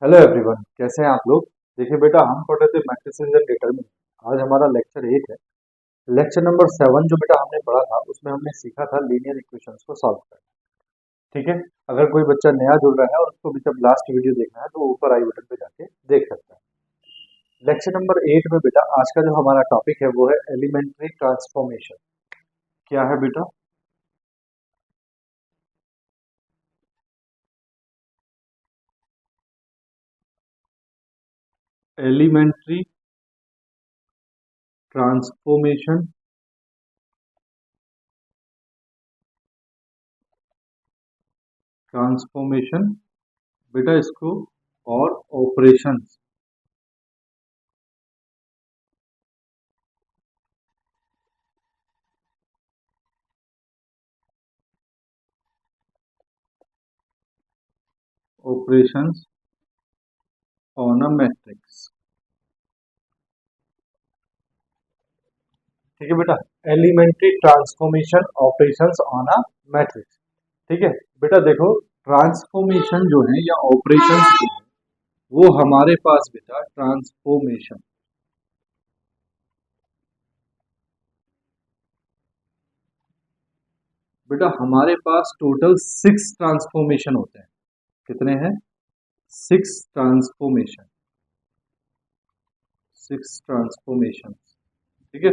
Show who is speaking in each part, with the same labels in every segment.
Speaker 1: Hello everyone, कैसे हैं आप लोग। देखिए बेटा, हम पढ़ रहे थे मैट्रिसेस एंड डिटरमिनेंट। आज हमारा लेक्चर 8 है। लेक्चर नंबर 7 जो बेटा हमने पढ़ा था उसमें हमने सीखा था लीनियर इक्वेशंस को सॉल्व करना। ठीक है। अगर कोई बच्चा नया जुड़ रहा है और उसको भी जब लास्ट वीडियो देखना है तो वो ऊपर आई बटन पे जाके देख सकता है। लेक्चर नंबर 8 में बेटा आज का जो हमारा टॉपिक है वो है एलिमेंट्री ट्रांसफॉर्मेशन। क्या है बेटा? एलिमेंट्री ट्रांसफॉर्मेशन ट्रांसफॉर्मेशन बेटा इसको और operations operations on a matrix. ठीक है बेटा, elementary transformation operations on a matrix. ठीक है बेटा, देखो ट्रांसफॉर्मेशन जो है या ऑपरेशंस जो है वो हमारे पास बेटा ट्रांसफॉर्मेशन, बेटा हमारे पास टोटल 6 ट्रांसफॉर्मेशन होते हैं। कितने हैं? 6 ट्रांसफॉर्मेशन, 6 ट्रांसफॉर्मेशन। ठीक है,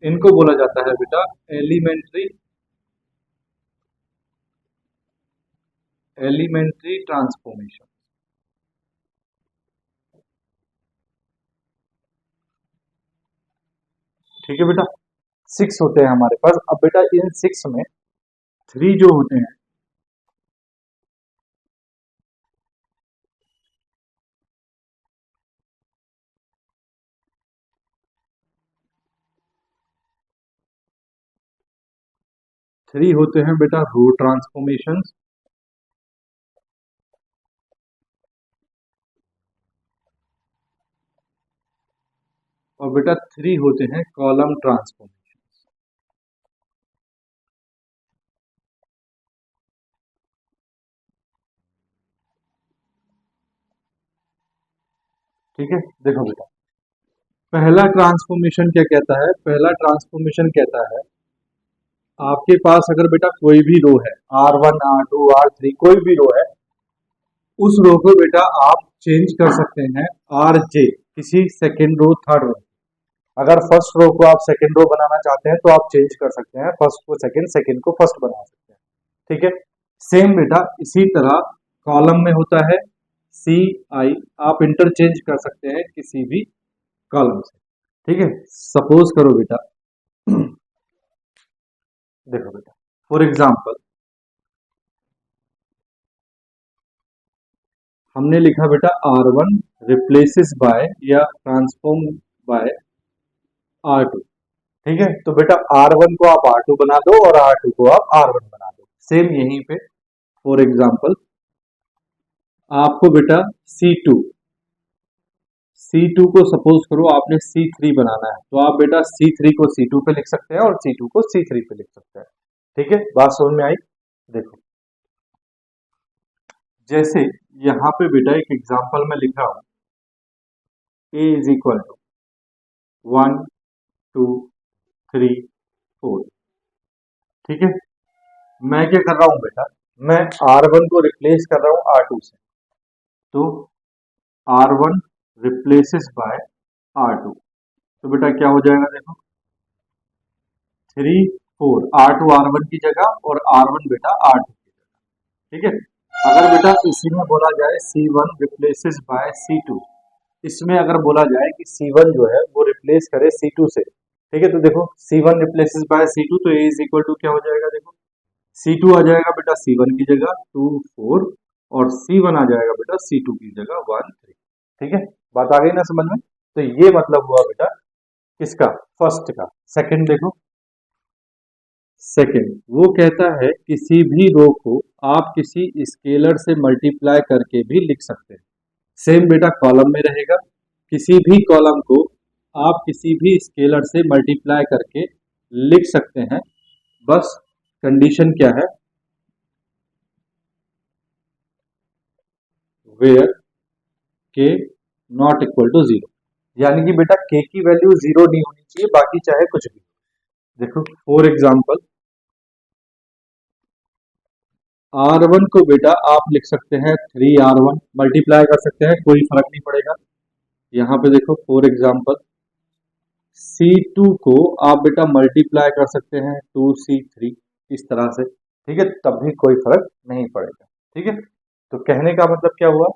Speaker 1: इनको बोला जाता है बेटा एलिमेंट्री एलिमेंट्री ट्रांसफॉर्मेशन। ठीक है बेटा, 6 होते हैं हमारे पास। अब बेटा इन 6 में 3 जो होते हैं, 3 होते हैं बेटा रो ट्रांसफॉर्मेशन, और बेटा 3 होते हैं कॉलम ट्रांसफॉर्मेशन। ठीक है, देखो बेटा पहला ट्रांसफॉर्मेशन क्या कहता है? पहला ट्रांसफॉर्मेशन कहता है आपके पास अगर बेटा कोई भी रो है, R1 R2 R3 कोई भी रो है, उस रो को बेटा आप चेंज कर सकते हैं आर जे किसी सेकेंड रो थर्ड रो। अगर फर्स्ट रो को आप सेकेंड रो बनाना चाहते हैं तो आप चेंज कर सकते हैं, फर्स्ट को सेकेंड, सेकेंड को फर्स्ट बना सकते हैं। ठीक है, सेम बेटा इसी तरह कॉलम में होता है सी आई, आप इंटरचेंज कर सकते हैं किसी भी कॉलम से। ठीक है, सपोज करो बेटा देखो बेटा, फॉर एग्जांपल हमने लिखा बेटा R1 रिप्लेसेस बाय या ट्रांसफॉर्म बाय R2। ठीक है, तो बेटा R1 को आप R2 बना दो और R2 को आप R1 बना दो। सेम यहीं पे फॉर एग्जांपल आपको बेटा C2 C2 को सपोज करो आपने C3 बनाना है, तो आप बेटा C3 को C2 पे लिख सकते हैं और C2 को C3 पे लिख सकते हैं। ठीक है, बात समझ में आई? देखो जैसे यहाँ पे बेटा एक एग्जांपल में लिख रहा हूं, A इज इक्वल टू 1 2 3 4। ठीक है, मैं क्या कर रहा हूं बेटा, मैं R1 को रिप्लेस कर रहा हूं R2 से, तो R1 रिप्लेसेस बाय R2, तो बेटा क्या हो जाएगा देखो, 3 4 R2 R1 की जगह और R1 बेटा R2 की जगह। ठीक है, अगर बेटा इसी में बोला जाए C1 रिप्लेसेस बाय C2, इसमें अगर बोला जाए कि C1 जो है वो रिप्लेस करे C2 से, ठीक है, तो देखो C1 रिप्लेसेस बाय C2, तो A इज इक्वल टू क्या हो जाएगा देखो, C2 आ जाएगा बेटा C1 की जगह 2 4, और C1 आ जाएगा बेटा C2 की जगह 1 3। ठीक है, बात आ गई ना समझ में? तो ये मतलब हुआ बेटा किसका? फर्स्ट का। सेकंड देखो, सेकंड वो कहता है किसी भी रो को आप किसी स्केलर से मल्टीप्लाई करके भी लिख सकते हैं। सेम बेटा कॉलम में रहेगा, किसी भी कॉलम को आप किसी भी स्केलर से मल्टीप्लाई करके लिख सकते हैं। बस कंडीशन क्या है? वेयर के नॉट इक्वल टू जीरो, यानी कि बेटा के की वैल्यू जीरो नहीं होनी चाहिए, बाकी चाहे कुछ भी। देखो फॉर एग्जाम्पल R1 को बेटा आप लिख सकते हैं 3R1, मल्टीप्लाई कर सकते हैं, कोई फर्क नहीं पड़ेगा। यहाँ पे देखो फॉर एग्जाम्पल C2 को आप बेटा मल्टीप्लाई कर सकते हैं 2C3, इस तरह से, ठीक है, तब भी कोई फर्क नहीं पड़ेगा। ठीक है, तो कहने का मतलब क्या हुआ,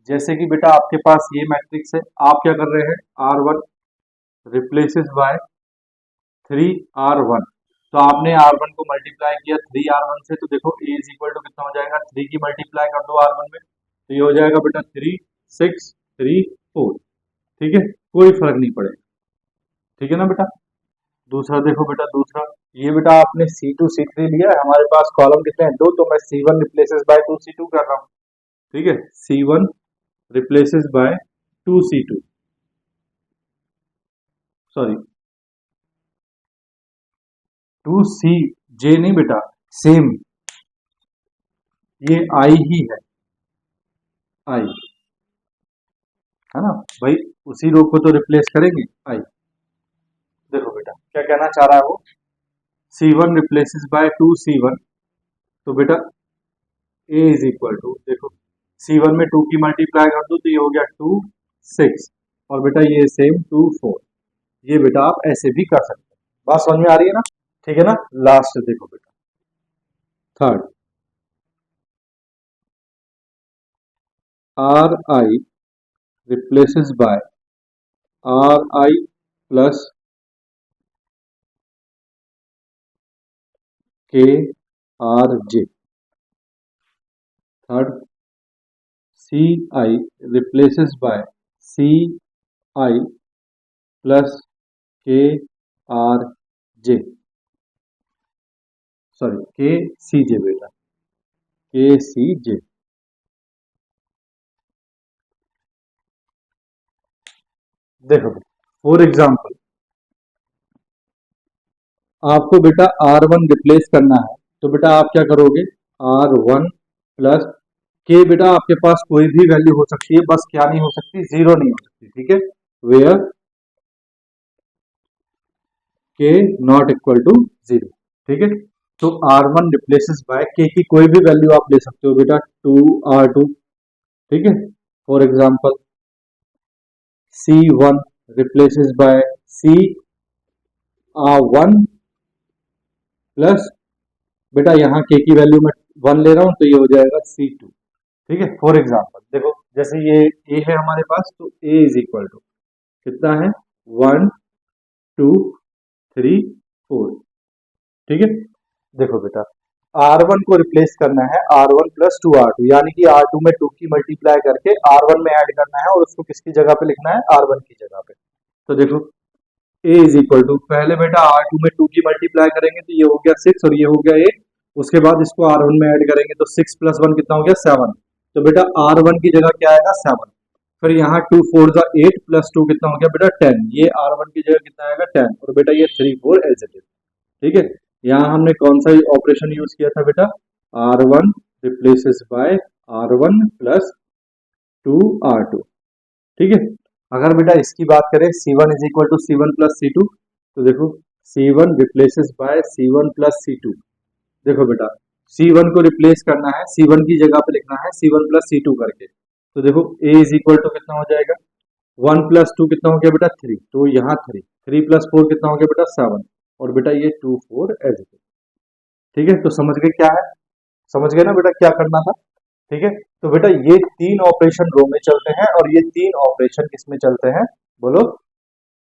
Speaker 1: जैसे कि बेटा आपके पास ये मैट्रिक्स है, आप क्या कर रहे हैं, R1 रिप्लेसेस बाय 3R1, तो आपने R1 को मल्टीप्लाई किया 3R1 से, तो देखो A इज इक्वल टू कितना हो जाएगा, 3 की मल्टीप्लाई कर दो R1 में, तो ये हो जाएगा बेटा 3 6 3 4, ठीक है, कोई फर्क नहीं पड़ेगा। ठीक है ना बेटा। दूसरा देखो बेटा, दूसरा ये बेटा आपने C2 C3 लिया है, हमारे पास कॉलम कितने हैं, दो, तो मैं C1 रिप्लेसेस बाय 2C2 कर रहा हूँ। ठीक है, C1 replaces bye 2C2, sorry 2CJ नहीं बेटा, सेम, ये I ही है, I है ना भाई, उसी रो को तो रिप्लेस करेंगे I। देखो बेटा क्या कहना चाह रहा है वो, C1 रिप्लेसेस बाय 2C1, तो बेटा A इज इक्वल टू, देखो C1 में 2 की मल्टीप्लाई कर दो तो ये हो गया 2 6, और बेटा ये सेम 2 4, ये बेटा आप ऐसे भी कर सकते हैं। बात समझ में आ रही है ना, ठीक है ना। लास्ट देखो बेटा, third RI replaces by RI plus KRJ, third CI replaces by CI plus KRJ, sorry KCJ बेटा, KCJ। देखो फॉर एग्जाम्पल आपको बेटा R1 रिप्लेस करना है, तो बेटा आप क्या करोगे, R1 प्लस के, बेटा आपके पास कोई भी वैल्यू हो सकती है, बस क्या नहीं हो सकती, जीरो नहीं हो सकती। ठीक है, वेयर के नॉट इक्वल टू जीरो। ठीक है, तो R1 रिप्लेसेस बाय के की कोई भी वैल्यू आप ले सकते हो बेटा, 2R2। ठीक है, for example C1 replaces by C1 plus, बेटा यहाँ के की वैल्यू में 1 ले रहा हूं, तो ये हो जाएगा C2। ठीक है, फॉर एग्जाम्पल देखो जैसे ये A है हमारे पास, तो A इज इक्वल टू कितना है, 1 2 3 4। ठीक है, देखो बेटा R1 को रिप्लेस करना है R1 प्लस 2R2, यानी कि R2 में 2 की मल्टीप्लाई करके R1 में ऐड करना है, और उसको किसकी जगह पे लिखना है, R1 की जगह पे। तो देखो A इज इक्वल टू, पहले बेटा R2 में 2 की मल्टीप्लाई करेंगे तो ये हो गया 6 और ये हो गया 8, उसके बाद इसको R1 में ऐड करेंगे तो 6 प्लस 1 कितना हो गया 7, तो बेटा R1 की जगह क्या आएगा 7, फिर यहाँ 2 4 जा 8 प्लस 2 कितना हो गया बेटा 10, ये R1 की जगह कितना आएगा 10, और बेटा ये 3 4 एज इट इज। ठीक है, यहाँ हमने कौन सा ऑपरेशन यूज किया था बेटा, R1 replaces by R1 plus 2R2। ठीक है, अगर बेटा इसकी बात करें C1 is equal to C1 plus C2, तो देखो C1 replaces by C1 plus C2। देखो बेटा C1 को रिप्लेस करना है, C1 की जगह पे लिखना है C1 प्लस C2 करके, तो देखो A इज इक्वल टू कितना हो जाएगा, 1 प्लस 2 कितना हो गया बेटा 3, तो यहाँ 3 3 प्लस 4 कितना हो गया बेटा 7, और बेटा ये 2 4 एज इट इज। ठीक है, तो समझ गए क्या है, समझ गए ना बेटा क्या करना था। ठीक है, तो बेटा ये तीन ऑपरेशन रो में चलते हैं और ये तीन ऑपरेशन किस में चलते हैं, बोलो,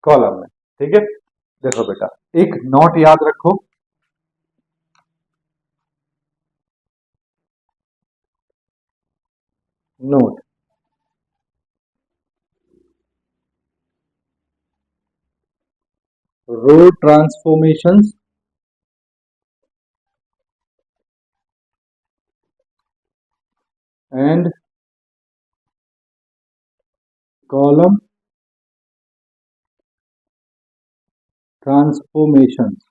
Speaker 1: कॉलम में। ठीक है, देखो बेटा एक नोट याद रखो, note, row transformations and column transformations.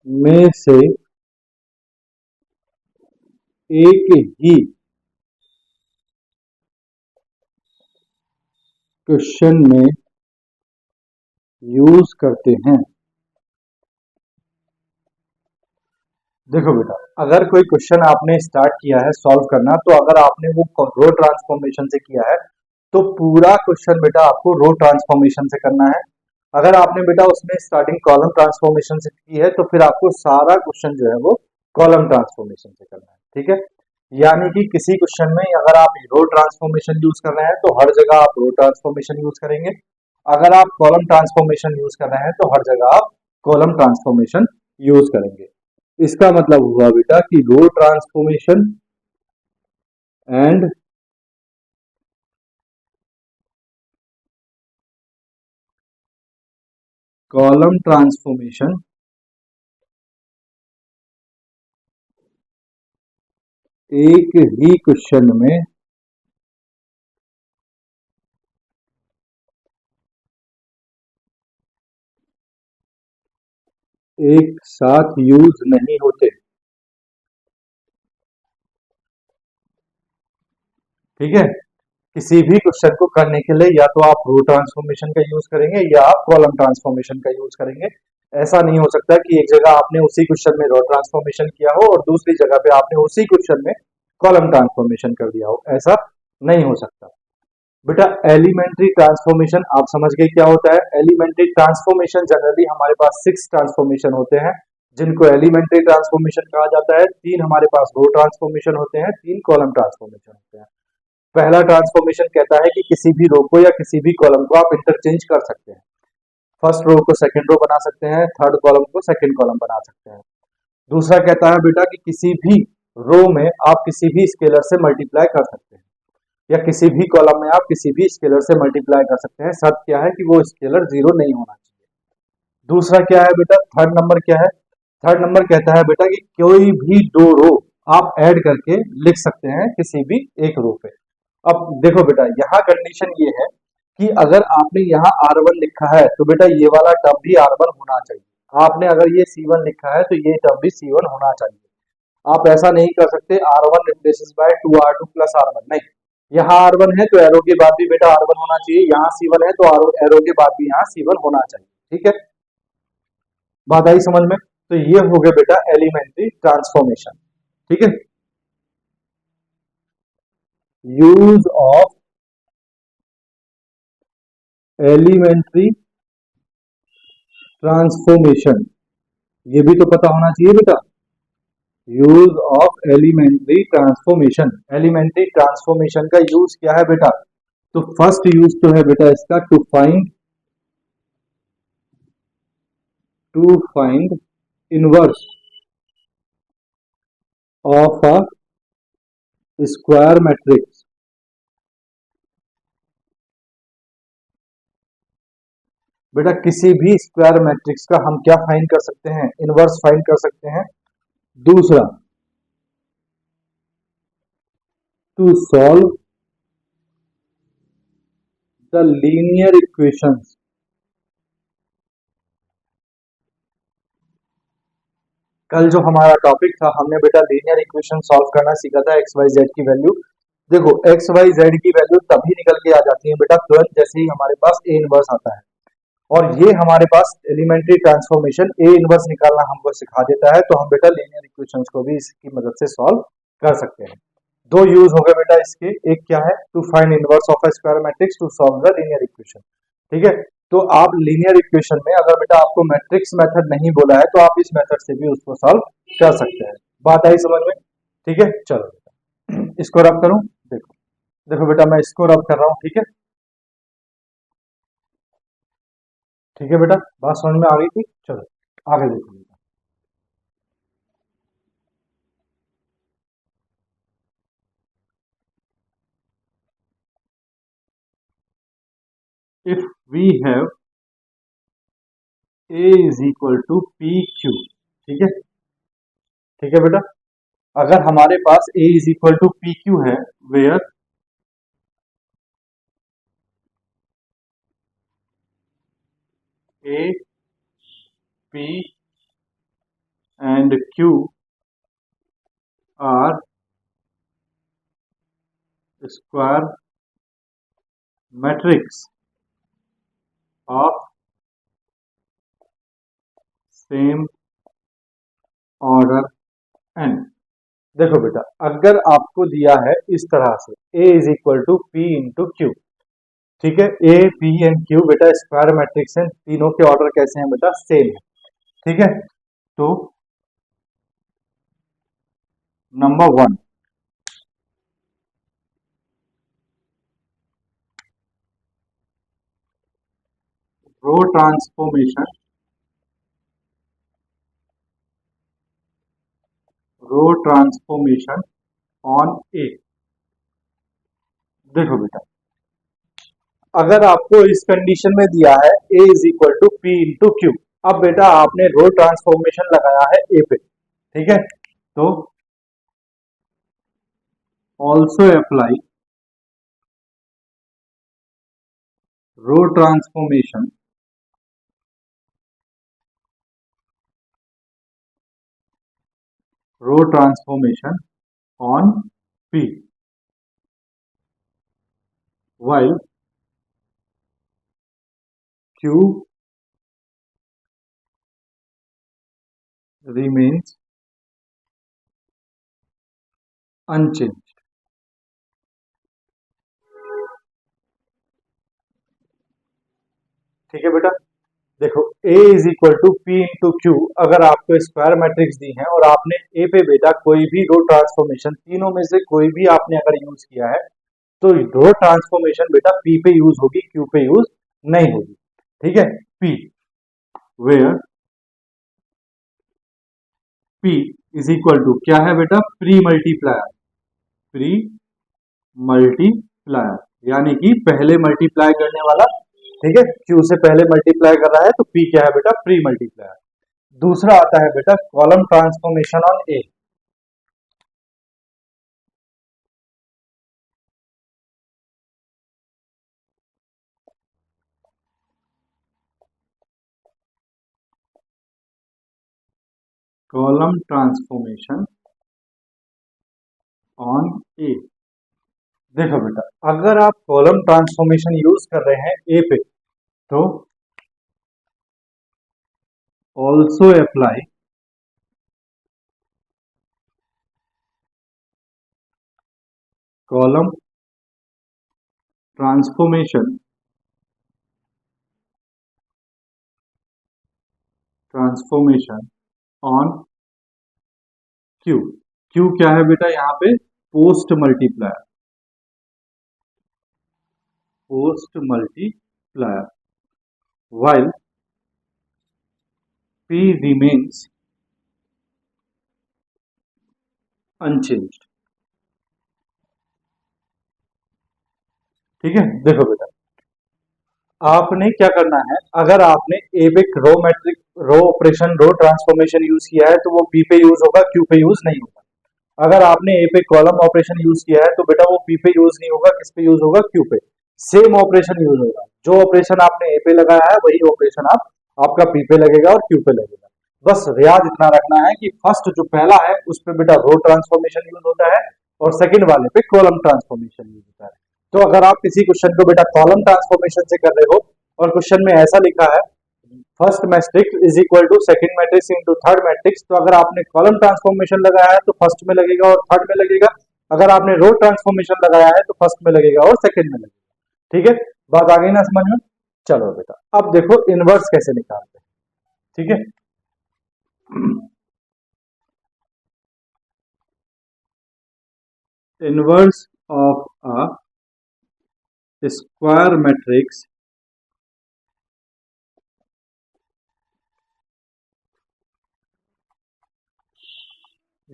Speaker 1: में से एक ही क्वेश्चन में यूज करते हैं। देखो बेटा, अगर कोई क्वेश्चन आपने स्टार्ट किया है सॉल्व करना, तो अगर आपने वो रो ट्रांसफॉर्मेशन से किया है तो पूरा क्वेश्चन बेटा आपको रो ट्रांसफॉर्मेशन से करना है। अगर आपने बेटा उसमें स्टार्टिंग कॉलम ट्रांसफॉर्मेशन से की है तो फिर आपको सारा क्वेश्चन जो है वो कॉलम ट्रांसफॉर्मेशन से करना है। ठीक है, यानी कि किसी क्वेश्चन में अगर आप रो ट्रांसफॉर्मेशन यूज कर रहे हैं तो हर जगह आप रो ट्रांसफॉर्मेशन यूज करेंगे। अगर आप कॉलम ट्रांसफॉर्मेशन यूज कर रहे हैं तो हर जगह आप कॉलम ट्रांसफॉर्मेशन यूज करेंगे। इसका मतलब हुआ बेटा कि रो ट्रांसफॉर्मेशन एंड कॉलम ट्रांसफॉर्मेशन एक ही क्वेश्चन में एक साथ यूज नहीं होते। ठीक है, किसी भी क्वेश्चन को करने के लिए या तो आप रो ट्रांसफॉर्मेशन का यूज करेंगे या आप कॉलम ट्रांसफॉर्मेशन का यूज करेंगे। ऐसा नहीं हो सकता कि एक जगह आपने उसी क्वेश्चन में रो ट्रांसफॉर्मेशन किया हो और दूसरी जगह पे आपने उसी क्वेश्चन में कॉलम ट्रांसफॉर्मेशन कर दिया हो, ऐसा नहीं हो सकता। बेटा एलिमेंट्री ट्रांसफॉर्मेशन आप समझ गए क्या होता है। एलिमेंट्री ट्रांसफॉर्मेशन जनरली हमारे पास 6 ट्रांसफॉर्मेशन होते हैं जिनको एलिमेंट्री ट्रांसफॉर्मेशन कहा जाता है। 3 हमारे पास रो ट्रांसफॉर्मेशन होते हैं, 3 कॉलम ट्रांसफॉर्मेशन होते हैं। पहला ट्रांसफॉर्मेशन कहता है कि किसी भी रो को या किसी भी कॉलम को आप इंटरचेंज कर सकते हैं। फर्स्ट रो को सेकंड रो बना सकते हैं, थर्ड कॉलम को सेकंड कॉलम बना सकते हैं। दूसरा कहता है बेटा कि किसी भी रो में आप किसी भी स्केलर से मल्टीप्लाई कर सकते हैं या किसी भी कॉलम में आप किसी भी स्केलर से मल्टीप्लाई कर सकते हैं। शर्त क्या है कि वो स्केलर जीरो नहीं होना चाहिए। दूसरा क्या है बेटा, थर्ड नंबर क्या है, थर्ड नंबर कहता है बेटा कि कोई भी दो रो आप ऐड करके लिख सकते हैं किसी भी एक रो पे। अब देखो बेटा, यहाँ कंडीशन ये है कि अगर आपने यहाँ R1 लिखा है तो बेटा ये वाला टर्म भी R1 होना चाहिए। आपने अगर ये C1 लिखा है तो ये टर्म भी C1 होना चाहिए। आप ऐसा नहीं कर सकते R1 replaces bye 2R2 plus R1, नहीं। यहाँ R1 है तो एरो के बाद भी बेटा R1 होना चाहिए, यहाँ C1 है तो एरो के बाद भी यहाँ C1 होना चाहिए। ठीक है, बात आई समझ में। तो ये हो गया बेटा एलिमेंट्री ट्रांसफॉर्मेशन। ठीक है, यूज ऑफ एलिमेंट्री ट्रांसफॉर्मेशन, ये भी तो पता होना चाहिए बेटा। Use of elementary transformation, elementary transformation का यूज क्या है बेटा। तो फर्स्ट यूज तो है बेटा इसका to find inverse of a square matrix. बेटा किसी भी स्क्वायर मैट्रिक्स का हम क्या फाइंड कर सकते हैं, इनवर्स फाइंड कर सकते हैं। दूसरा, to solve the linear equations. कल जो हमारा टॉपिक था हमने बेटा लीनियर इक्वेशन सॉल्व करना सीखा था एक्स वाई जेड की वैल्यू। देखो एक्स वाई जेड की वैल्यू तभी निकल के आ जाती है बेटा तुरंत जैसे ही हमारे पास ए इनवर्स आता है। और ये हमारे पास एलिमेंट्री ट्रांसफॉर्मेशन ए इनवर्स निकालना हमको सिखा देता है, तो हम बेटा लीनियर इक्वेशंस को भी इसकी मदद से सॉल्व कर सकते हैं। दो यूज हो गए बेटा इसके, एक क्या है to find inverse of a square matrix to solve the linear equation. ठीक है, तो आप लीनियर इक्वेशन में अगर बेटा आपको मैट्रिक्स मेथड नहीं बोला है तो आप इस मेथड से भी उसको सॉल्व कर सकते हैं। बात आई समझ में। ठीक है, चलो बेटा इसको रब करूं। देखो देखो बेटा मैं इसको रब कर रहा हूं। ठीक है, ठीक है बेटा, बात समझ में आ गई थी। चलो आगे देखो बेटा। If we have a is equal to P Q. ठीक है, ठीक है बेटा, अगर हमारे पास a is equal to P Q है, where a p and Q are square matrix of same order n। देखो बेटा, अगर आपको दिया है इस तरह से A is equal to P into Q, ठीक है, ए पी एंड क्यू बेटा स्क्वायर मैट्रिक्स है, तीनों के ऑर्डर कैसे हैं बेटा, सेम है, ठीक है। तो number one, row transformation, row transformation on A. देखो बेटा, अगर आपको इस कंडीशन में दिया है A is equal to P into Q, अब बेटा आपने रो ट्रांसफॉर्मेशन लगाया है ए पे, ठीक है, तो also apply row transformation on P while Q remains unchanged। ठीक है बेटा, देखो A is equal to P into Q, अगर आपको स्क्वायर मैट्रिक्स दी है और आपने A पे बेटा कोई भी रो ट्रांसफॉर्मेशन, तीनों में से कोई भी आपने अगर यूज किया है, तो रो ट्रांसफॉर्मेशन बेटा P पे यूज होगी, Q पे यूज नहीं होगी, ठीक है। P where P is equal to क्या है बेटा, प्री मल्टीप्लायर, प्री मल्टीप्लायर यानी कि पहले मल्टीप्लाई करने वाला, ठीक है, क्यू से पहले मल्टीप्लाई कर रहा है तो पी क्या है बेटा, प्री मल्टीप्लायर। दूसरा आता है बेटा column transformation on A. Column transformation on A. देखो बेटा, अगर आप कॉलम ट्रांसफॉर्मेशन यूज कर रहे हैं ए पे, तो also apply column transformation on Q. Q क्या है बेटा, यहाँ पे post multiplier, post multiplier while P remains unchanged। ठीक है, देखो बेटा, आपने क्या करना है, अगर आपने ए पे रो मैट्रिक, रो ऑपरेशन, रो ट्रांसफॉर्मेशन यूज किया है तो वो पी पे यूज होगा, क्यू पे यूज नहीं होगा। अगर आपने ए पे कॉलम ऑपरेशन यूज किया है तो बेटा वो पी पे यूज नहीं होगा, किस पे यूज होगा, क्यू पे। सेम ऑपरेशन यूज होगा, जो ऑपरेशन आपने ए पे लगाया है वही ऑपरेशन आपका पी पे लगेगा और क्यू पे लगेगा। बस याद इतना रखना है कि फर्स्ट जो पहला है उस पे बेटा रो ट्रांसफॉर्मेशन यूज होता है और सेकंड वाले पे कॉलम ट्रांसफॉर्मेशन यूज होता है। तो अगर आप किसी क्वेश्चन को बेटा कॉलम ट्रांसफॉर्मेशन से कर रहे हो और क्वेश्चन में ऐसा लिखा है first matrix is equal to second matrix into third matrix, तो अगर आपने कॉलम ट्रांसफॉर्मेशन लगाया है तो फर्स्ट में लगेगा और थर्ड में लगेगा, अगर आपने रो ट्रांसफॉर्मेशन लगाया है तो फर्स्ट में लगेगा और सेकंड में लगेगा। ठीक है, बात आ गई ना समझ में। चलो बेटा, अब देखो इनवर्स कैसे निकालते हैं, ठीक है। Inverse of a square matrix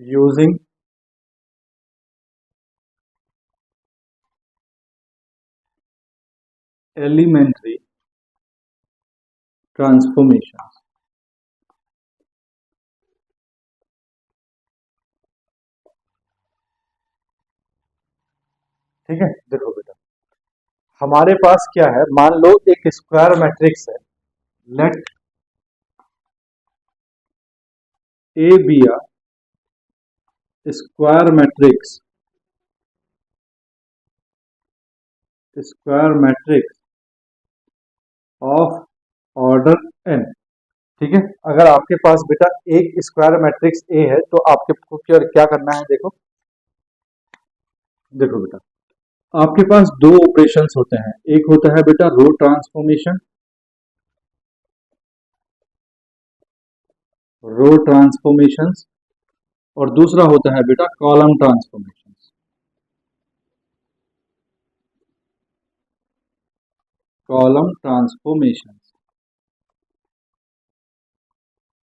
Speaker 1: using elementary transformations। ठीक है, देखो बेटा, हमारे पास क्या है, मान लो एक स्क्वायर मैट्रिक्स है, let A be a square matrix of order n। ठीक है, अगर आपके पास बेटा एक स्क्वायर मैट्रिक्स ए है तो आपको क्या करना है, देखो देखो बेटा, आपके पास दो ऑपरेशंस होते हैं। एक होता है बेटा रो ट्रांसफॉर्मेशंस और दूसरा होता है बेटा कॉलम ट्रांसफॉर्मेशंस।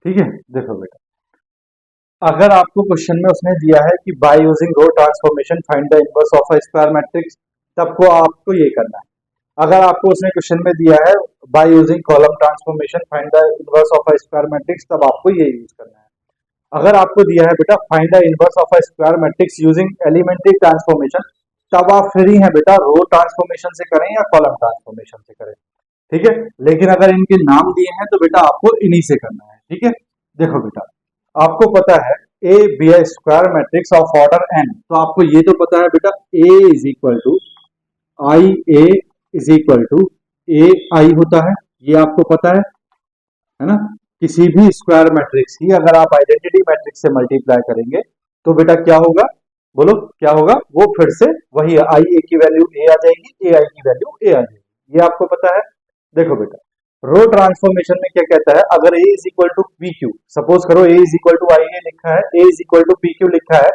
Speaker 1: ठीक है, देखो बेटा, अगर आपको क्वेश्चन में उसने दिया है कि by using row transformation find the inverse of a square matrix, तब को आपको ये करना है। अगर आपको उसने क्वेश्चन में दिया है bye using column transformation find the inverse of a square matrix, तब आपको ये यूज करना है। अगर आपको दिया है बेटा find the inverse of a square matrix using elementary transformation, तब आप फ्री हैं बेटा रो ट्रांसफॉर्मेशन से करें या कॉलम ट्रांसफॉर्मेशन से करें। ठीक है, लेकिन अगर इनके नाम दिए हैं तो बेटा आपको इन्हीं से करना है। ठीक है, देखो बेटा, आपको पता है A B A square matrix of order n, तो आपको ये तो पता है बेटा A is equal to I A is equal to A I होता है, ये आपको पता है ना। किसी भी स्क्वायर मैट्रिक्स की अगर आप आइडेंटिटी मैट्रिक्स से मल्टीप्लाई करेंगे तो बेटा क्या होगा, बोलो क्या होगा, वो फिर से वही आई ए की वैल्यू ए आ जाएगी, ए आई की वैल्यू ए आ जाएगी, ये आपको पता है। देखो बेटा, रो ट्रांसफॉर्मेशन में क्या कहता है, अगर a is equal to P Q, suppose करो a is equal to I A लिखा है, a is equal to P Q लिखा है,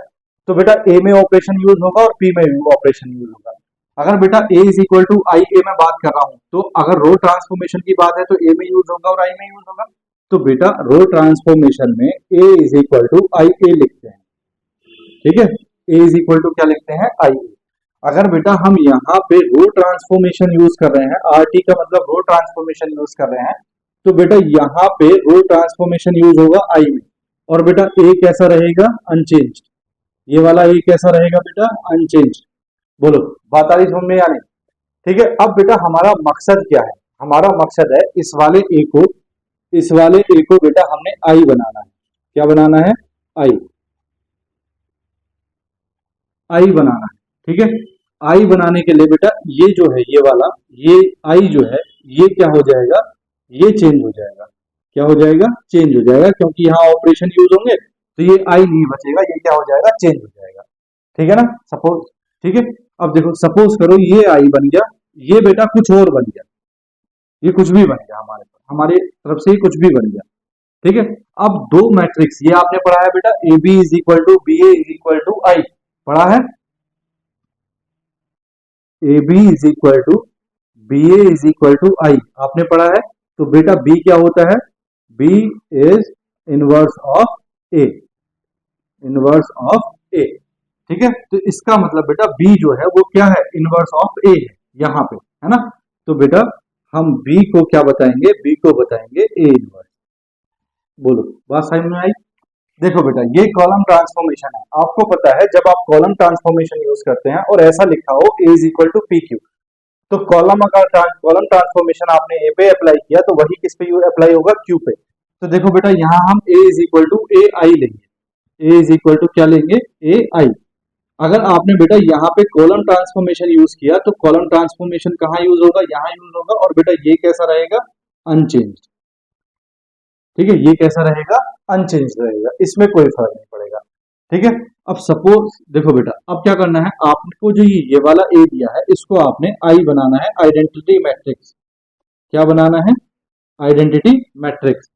Speaker 1: तो बेटा a में ऑपरेशन यूज होगा और p में ऑपरेशन यूज होगा। अगर बेटा a is equal to I ए में बात कर रहा हूं, तो अगर रो ट्रांसफॉर्मेशन की बात है तो a में यूज होगा और i में यूज होगा। तो बेटा रो ट्रांसफॉर्मेशन में a is equal to I ए लिखते हैं। ठीक है, a इज इक्वल टू क्या लिखते हैं, आई ए। अगर बेटा हम यहाँ पे रो ट्रांसफॉर्मेशन यूज कर रहे हैं, आरटी का मतलब रो ट्रांसफॉर्मेशन यूज कर रहे हैं, तो बेटा यहाँ पे रो ट्रांसफॉर्मेशन यूज होगा आई में, और बेटा ए कैसा रहेगा, अनचेंज्ड। ये वाला ए कैसा रहेगा बेटा, अनचेंज्ड। बोलो बात आ रही समझ में या नहीं। ठीक है, अब बेटा हमारा मकसद क्या है, हमारा मकसद है इस वाले ए को बेटा हमने आई बनाना है। क्या बनाना है, आई बनाना है। ठीक है, आई बनाने के लिए बेटा ये जो है, ये वाला, ये आई जो है, ये क्या हो जाएगा, ये चेंज हो जाएगा। क्या हो जाएगा, चेंज हो जाएगा, क्योंकि यहाँ ऑपरेशन यूज होंगे तो ये आई नहीं बचेगा, ये क्या हो जाएगा, चेंज हो जाएगा। ठीक है ना, सपोज। ठीक है, अब देखो सपोज करो ये आई बन गया, ये बेटा कुछ और बन गया, ये कुछ भी बन गया, हमारे तरफ से कुछ भी बन गया। ठीक है, अब दो मैट्रिक्स, ये आपने पढ़ा है बेटा A B is equal to B A is equal to I, पढ़ा है, A B is equal to B A is equal to I, आपने पढ़ा है। तो बेटा बी क्या होता है, B is inverse of A, inverse of A. ठीक है, तो इसका मतलब बेटा बी जो है वो क्या है, इनवर्स ऑफ ए है यहाँ पे, है ना। तो बेटा हम बी को क्या बताएंगे, बी को बताएंगे ए इनवर्स। बोलो बात समझ में आई। देखो बेटा ये कॉलम ट्रांसफॉर्मेशन है, आपको पता है जब आप कॉलम ट्रांसफॉर्मेशन यूज करते हैं और ऐसा लिखा हो a is equal to P Q, तो कॉलम ट्रांसफॉर्मेशन आपने ए पे अप्लाई किया तो वही किस पे अप्लाई होगा, क्यू पे। तो देखो बेटा यहाँ हम a is equal to A आई लेंगे, a इज इक्वल टू क्या लेंगे, ए आई। अगर आपने बेटा यहाँ पे कॉलम ट्रांसफॉर्मेशन यूज किया तो कॉलम ट्रांसफॉर्मेशन कहाँ यूज होगा, यहाँ यूज होगा, और बेटा ये कैसा रहेगा, अनचेंज्ड। ठीक है, ये कैसा रहेगा, अनचेंज रहेगा, इसमें कोई फर्क नहीं पड़ेगा। ठीक है, अब सपोज देखो बेटा, अब क्या करना है, आपको जो ये वाला ए दिया है इसको आपने आई बनाना है, आइडेंटिटी मैट्रिक्स। क्या बनाना है, आइडेंटिटी मैट्रिक्स।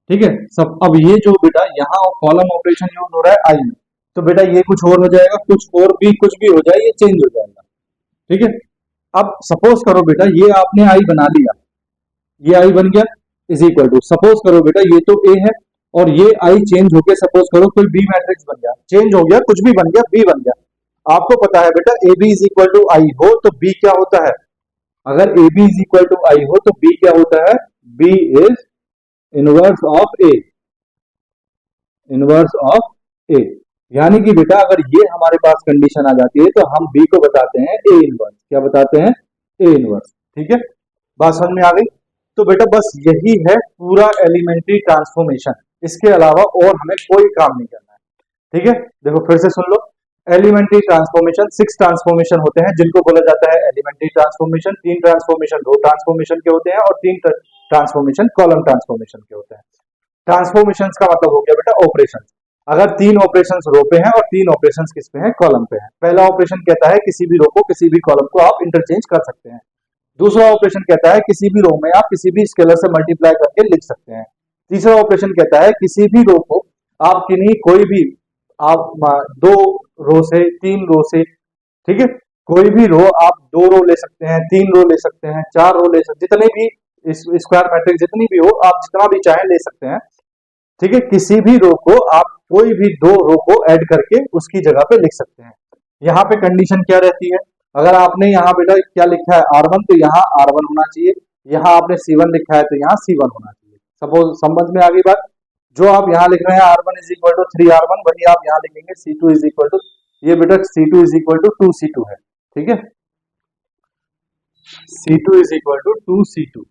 Speaker 1: ठीक है, सब अब ये जो बेटा यहाँ कॉलम ऑपरेशन यूज हो रहा है आई में, तो बेटा ये कुछ और हो जाएगा, कुछ और भी कुछ भी हो जाए, ये चेंज हो जाएगा। ठीक है, अब सपोज करो बेटा ये आपने आई बना लिया, ये आई बन गया, इज इक्वल टू, सपोज करो बेटा ये तो ए है और ये आई चेंज होके सपोज करो कोई बी मैट्रिक्स बन गया, चेंज हो गया, कुछ भी बन गया, बी बन गया। आपको पता है बेटा A B is equal to I हो तो बी क्या होता है, अगर A B is equal to I हो तो बी क्या होता है, B is inverse of A, inverse of A. यानी कि बेटा अगर ये हमारे पास कंडीशन आ जाती है तो हम बी को बताते हैं ए इनवर्स। क्या बताते हैं, ए इनवर्स। ठीक है, बात समझ में आ गई। तो बेटा बस यही है पूरा एलिमेंट्री ट्रांसफॉर्मेशन। इसके अलावा और हमें कोई काम नहीं करना है। ठीक है, देखो फिर से सुन लो। एलिमेंट्री ट्रांसफॉर्मेशन 6 ट्रांसफॉर्मेशन होते हैं जिनको बोला जाता है elementary transformation. 3 transformation row transformation के होते हैं और 3 ट्रांसफॉर्मेशन कॉलम ट्रांसफॉर्मेशन के होते हैं। ट्रांसफॉर्मेशन का मतलब हो गया बेटा ऑपरेशन। अगर 3 ऑपरेशंस रो पे हैं और 3 ऑपरेशंस किस पे हैं, कॉलम पे हैं। पहला ऑपरेशन कहता है किसी भी रो को किसी भी कॉलम को आप इंटरचेंज कर सकते हैं। दूसरा ऑपरेशन कहता है किसी भी रो में आप किसी भी स्केलर से मल्टीप्लाई करके लिख सकते हैं। तीसरा ऑपरेशन कहता है किसी भी रो को आप किन्हीं कोई भी आप 2 रो से 3 रो से, ठीक है, कोई भी रो आप 2 रो ले सकते हैं, 3 रो ले सकते हैं, 4 रो ले सकते हैं, जितने भी स्क्वायर मैट्रिक्स जितनी भी हो आप जितना भी चाहे ले सकते हैं। ठीक है, किसी भी रो को आप कोई भी 2 रो को ऐड करके उसकी जगह पे लिख सकते हैं। यहाँ पे कंडीशन क्या रहती है, अगर आपने यहाँ बेटा क्या लिखा है R1 तो यहाँ R1 होना चाहिए, यहाँ आपने C1 लिखा है तो यहाँ C1 होना चाहिए। सपोज समझ में आ गई बात। जो आप यहाँ लिख रहे हैं R1 is equal to 3R1 वही आप यहाँ लिखेंगे C2 इज इक्वल टू, ये बेटा C2 is equal to 2C2 है। ठीक है, C2 is equal to 2C2।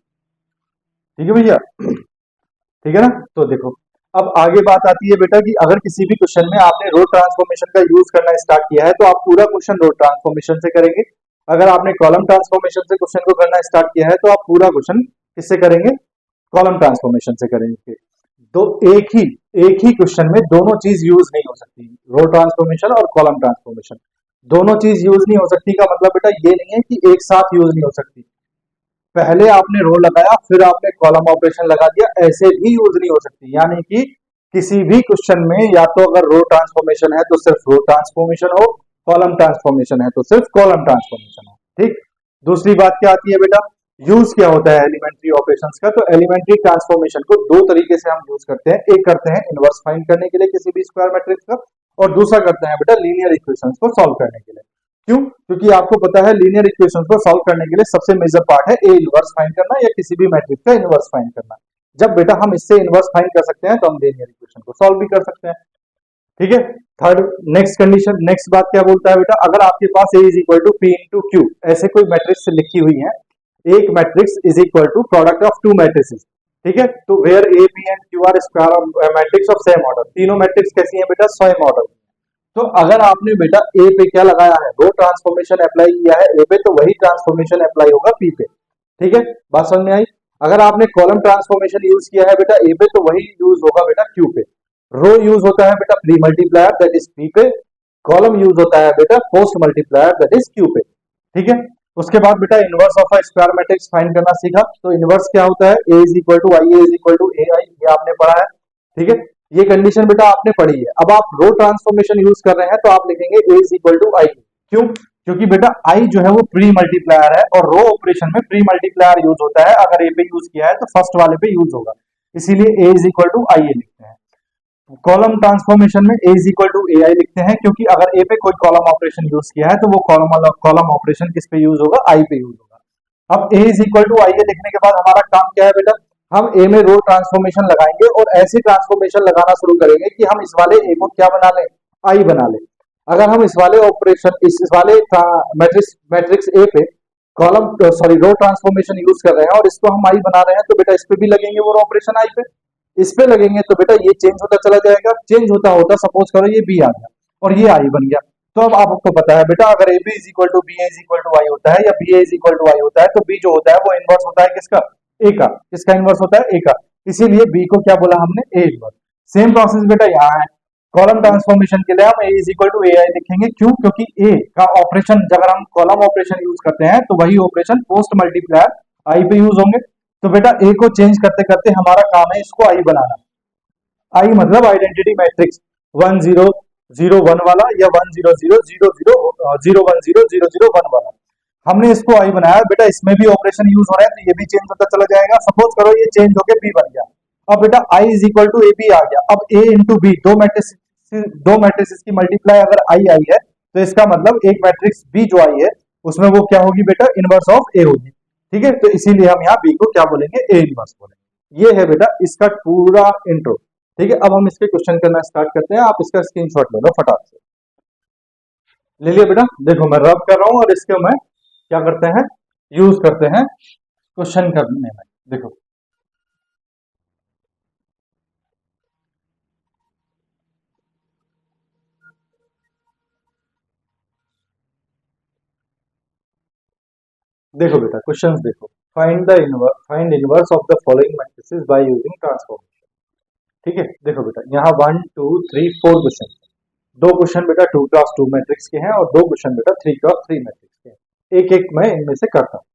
Speaker 1: ठीक है भैया, ठीक है ना। तो देखो अब आगे बात आती है बेटा कि अगर किसी भी क्वेश्चन में आपने रो ट्रांसफॉर्मेशन का यूज करना स्टार्ट किया है तो आप पूरा क्वेश्चन रो ट्रांसफॉर्मेशन से करेंगे। अगर आपने कॉलम ट्रांसफॉर्मेशन से क्वेश्चन को करना स्टार्ट किया है तो आप पूरा क्वेश्चन किससे करेंगे, कॉलम ट्रांसफॉर्मेशन से करेंगे। तो एक ही क्वेश्चन में दोनों चीज यूज नहीं हो सकती, रो ट्रांसफॉर्मेशन और कॉलम ट्रांसफॉर्मेशन दोनों चीज यूज नहीं हो सकती का मतलब बेटा ये नहीं है कि एक साथ यूज नहीं हो सकती। पहले आपने रो लगाया फिर आपने कॉलम ऑपरेशन लगा दिया, ऐसे भी यूज नहीं हो सकती। यानी कि किसी भी क्वेश्चन में या तो अगर रो ट्रांसफॉर्मेशन है तो सिर्फ रो ट्रांसफॉर्मेशन हो, कॉलम ट्रांसफॉर्मेशन है तो सिर्फ कॉलम ट्रांसफॉर्मेशन हो। ठीक, दूसरी बात क्या आती है बेटा, यूज क्या होता है एलिमेंट्री ऑपरेशंस का। तो एलिमेंट्री ट्रांसफॉर्मेशन को 2 तरीके से हम यूज करते हैं। एक करते हैं इनवर्स फाइंड करने के लिए किसी भी स्क्वायर मैट्रिक्स का, और दूसरा करते हैं बेटा लीनियर इक्वेशंस को सॉल्व करने के लिए। क्यों, क्योंकि आपको पता है लीनियर इक्वेशंस को सॉल्व करने के लिए सबसे मेजर पार्ट है ए इनवर्स फाइंड करना या किसी भी मैट्रिक्स का इनवर्स फाइंड करना। जब बेटा हम इससे इनवर्स फाइंड कर सकते हैं तो हम लीनियर इक्वेशन को सॉल्व भी कर सकते हैं। ठीक है, थर्ड नेक्स्ट कंडीशन, नेक्स्ट बात क्या बोलता है बेटा, अगर आपके पास A is equal to P into Q ऐसे कोई मैट्रिक्स लिखी हुई है, एक matrix is equal to product of 2 matrices. ठीक है, तो where A P and Q are square matrix of same order, तीनों मैट्रिक्स कैसी हैं बेटा, सेम ऑर्डर। तो अगर आपने बेटा ए पे क्या लगाया है, रो ट्रांसफॉर्मेशन अप्लाई किया है ए पे, तो वही ट्रांसफॉर्मेशन अप्लाई होगा पी पे। ठीक है, बात समझ में आई। अगर आपने कॉलम ट्रांसफॉर्मेशन यूज किया है बेटा ए पे तो वही यूज होगा बेटा क्यू पे। रो यूज होता है बेटा pre multiplier that is P पे, कॉलम यूज होता है बेटा post multiplier that is Q पे। ठीक है, उसके बाद बेटा inverse of a square matrix find करना सीखा। तो इनवर्स क्या होता है, A is equal to I, A is equal to A I, ये आपने पढ़ा है। ठीक है, ये कंडीशन बेटा आपने पढ़ी है। अब आप रो ट्रांसफॉर्मेशन यूज कर रहे हैं तो आप लिखेंगे ए इज इक्वल टू आई। क्यों, क्योंकि बेटा आई जो है वो प्री मल्टीप्लायर है और रो ऑपरेशन में प्री मल्टीप्लायर यूज होता है। अगर ए पे यूज किया है तो फर्स्ट वाले पे यूज होगा, इसीलिए ए इज इक्वल टू आई ए लिखते हैं। कॉलम ट्रांसफॉर्मेशन में ए इज इक्वल टू ए आई लिखते हैं क्योंकि अगर ए पे कोई कॉलम ऑपरेशन यूज किया है तो वो कॉलम ऑपरेशन किस पे यूज होगा, आई पे यूज होगा। अब ए इज इक्वल टू आई ए लिखने के बाद हमारा काम क्या है बेटा, हम ए में रो ट्रांसफॉर्मेशन लगाएंगे और ऐसे ट्रांसफॉर्मेशन लगाना शुरू करेंगे कि हम इस वाले ए को क्या बना लें, आई बना लें। अगर हम इस वाले ऑपरेशन इस वाले मैट्रिक्स ए पे कॉलम रो ट्रांसफॉर्मेशन यूज कर रहे हैं और इसको हम आई बना रहे हैं तो बेटा इस पे भी लगेंगे वो ऑपरेशन आई पे, इस पे लगेंगे तो बेटा ये चेंज होता चला जाएगा। चेंज होता होता सपोज करो ये बी आ गया और ये आई बन गया। तो अब आपको पता है बेटा अगर A B is equal to B A is equal to I होता है या B A is equal to I होता है तो बी जो होता है वो इनवर्स होता है किसका, ए का। किसका इनवर्स होता है, ए का। इसीलिए बी को क्या बोला हमने, ए इनवर्स। सेम प्रोसेस बेटा यहाँ है, कॉलम ट्रांसफॉर्मेशन के लिए हम ए इज इक्वल टू ए आई लिखेंगे। क्यों, क्योंकि ए का ऑपरेशन अगर हम कॉलम ऑपरेशन यूज करते हैं तो वही ऑपरेशन पोस्ट मल्टीप्लायर आई पे यूज होंगे। तो बेटा ए को चेंज करते करते हमारा काम है इसको आई बनाना। आई मतलब आइडेंटिटी मैट्रिक्स 1 0 0 1 वाला या 1 0 0 0 0 0 1 0 0 0 1 वाला, हमने इसको आई बनाया। बेटा इसमें भी ऑपरेशन यूज हो रहा है तो ये भी चेंज होता चला जाएगा। सपोज करो ये चेंज होकर बी बन गया, अब बेटा I is equal to A B आ गया। अब ए इंटू बी दो मैट्रिक्स की मल्टीप्लाई अगर आई आई है तो इसका मतलब एक मैट्रिक्स बी जो आई है उसमें वो क्या होगी बेटा, इनवर्स ऑफ ए होगी। ठीक है, तो इसीलिए हम यहाँ बी को क्या बोलेंगे, ए इनवर्स बोलेंगे। ये है बेटा इसका पूरा इंट्रो। ठीक है, अब हम इसके क्वेश्चन करना स्टार्ट करते हैं। आप इसका स्क्रीनशॉट ले लो फटाक से, ले लिया बेटा। देखो मैं रब कर रहा हूं और इसके मैं क्या करते हैं, यूज करते हैं क्वेश्चन करने में। देखो देखो बेटा क्वेश्चंस देखो, find inverse of the following matrices by using transformation. ठीक है, देखो बेटा यहाँ 1 2 3 4 क्वेश्चन, दो क्वेश्चन बेटा 2x2 मैट्रिक्स के हैं और दो क्वेश्चन बेटा 3x3 मैट्रिक्स के हैं। एक एक मैं इनमें से करता हूँ।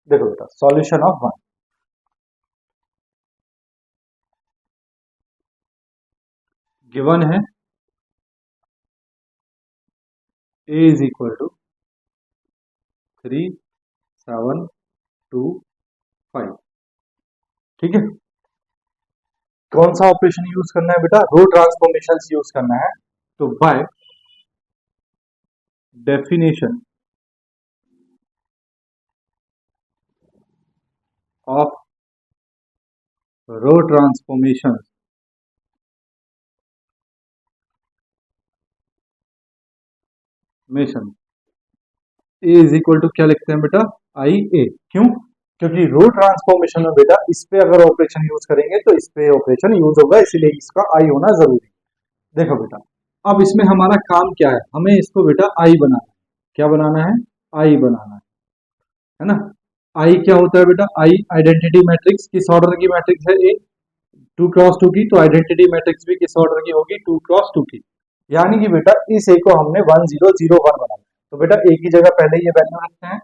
Speaker 1: देखो बेटा सॉल्यूशन ऑफ 1 गिवन है a इज इक्वल टू 3 7 2 5। ठीक है, कौन सा ऑपरेशन यूज करना है बेटा, रो ट्रांसफॉर्मेशन यूज करना है। तो by definition of row transformation मेशन ए इज इक्वल टू क्या लिखते हैं बेटा, आई ए। क्यों, क्योंकि रो ट्रांसफॉर्मेशन में बेटा इस पे अगर ऑपरेशन यूज करेंगे तो इस पे ऑपरेशन यूज होगा, इसीलिए इसका आई होना जरूरी है। देखो बेटा अब इसमें हमारा काम क्या है, हमें इसको बेटा आई बनाना है। क्या बनाना है, आई बनाना है ना। आई क्या होता है बेटा, आई आइडेंटिटी मैट्रिक्स, किस ऑर्डर की मैट्रिक्स है ए, 2x2 की, तो आइडेंटिटी मैट्रिक्स भी किस ऑर्डर की होगी, 2x2 की। यानी कि बेटा इस ए को हमने 1 0 0 1 बनाना है, तो बेटा ए की जगह पहले ये वैल्यू रखते हैं।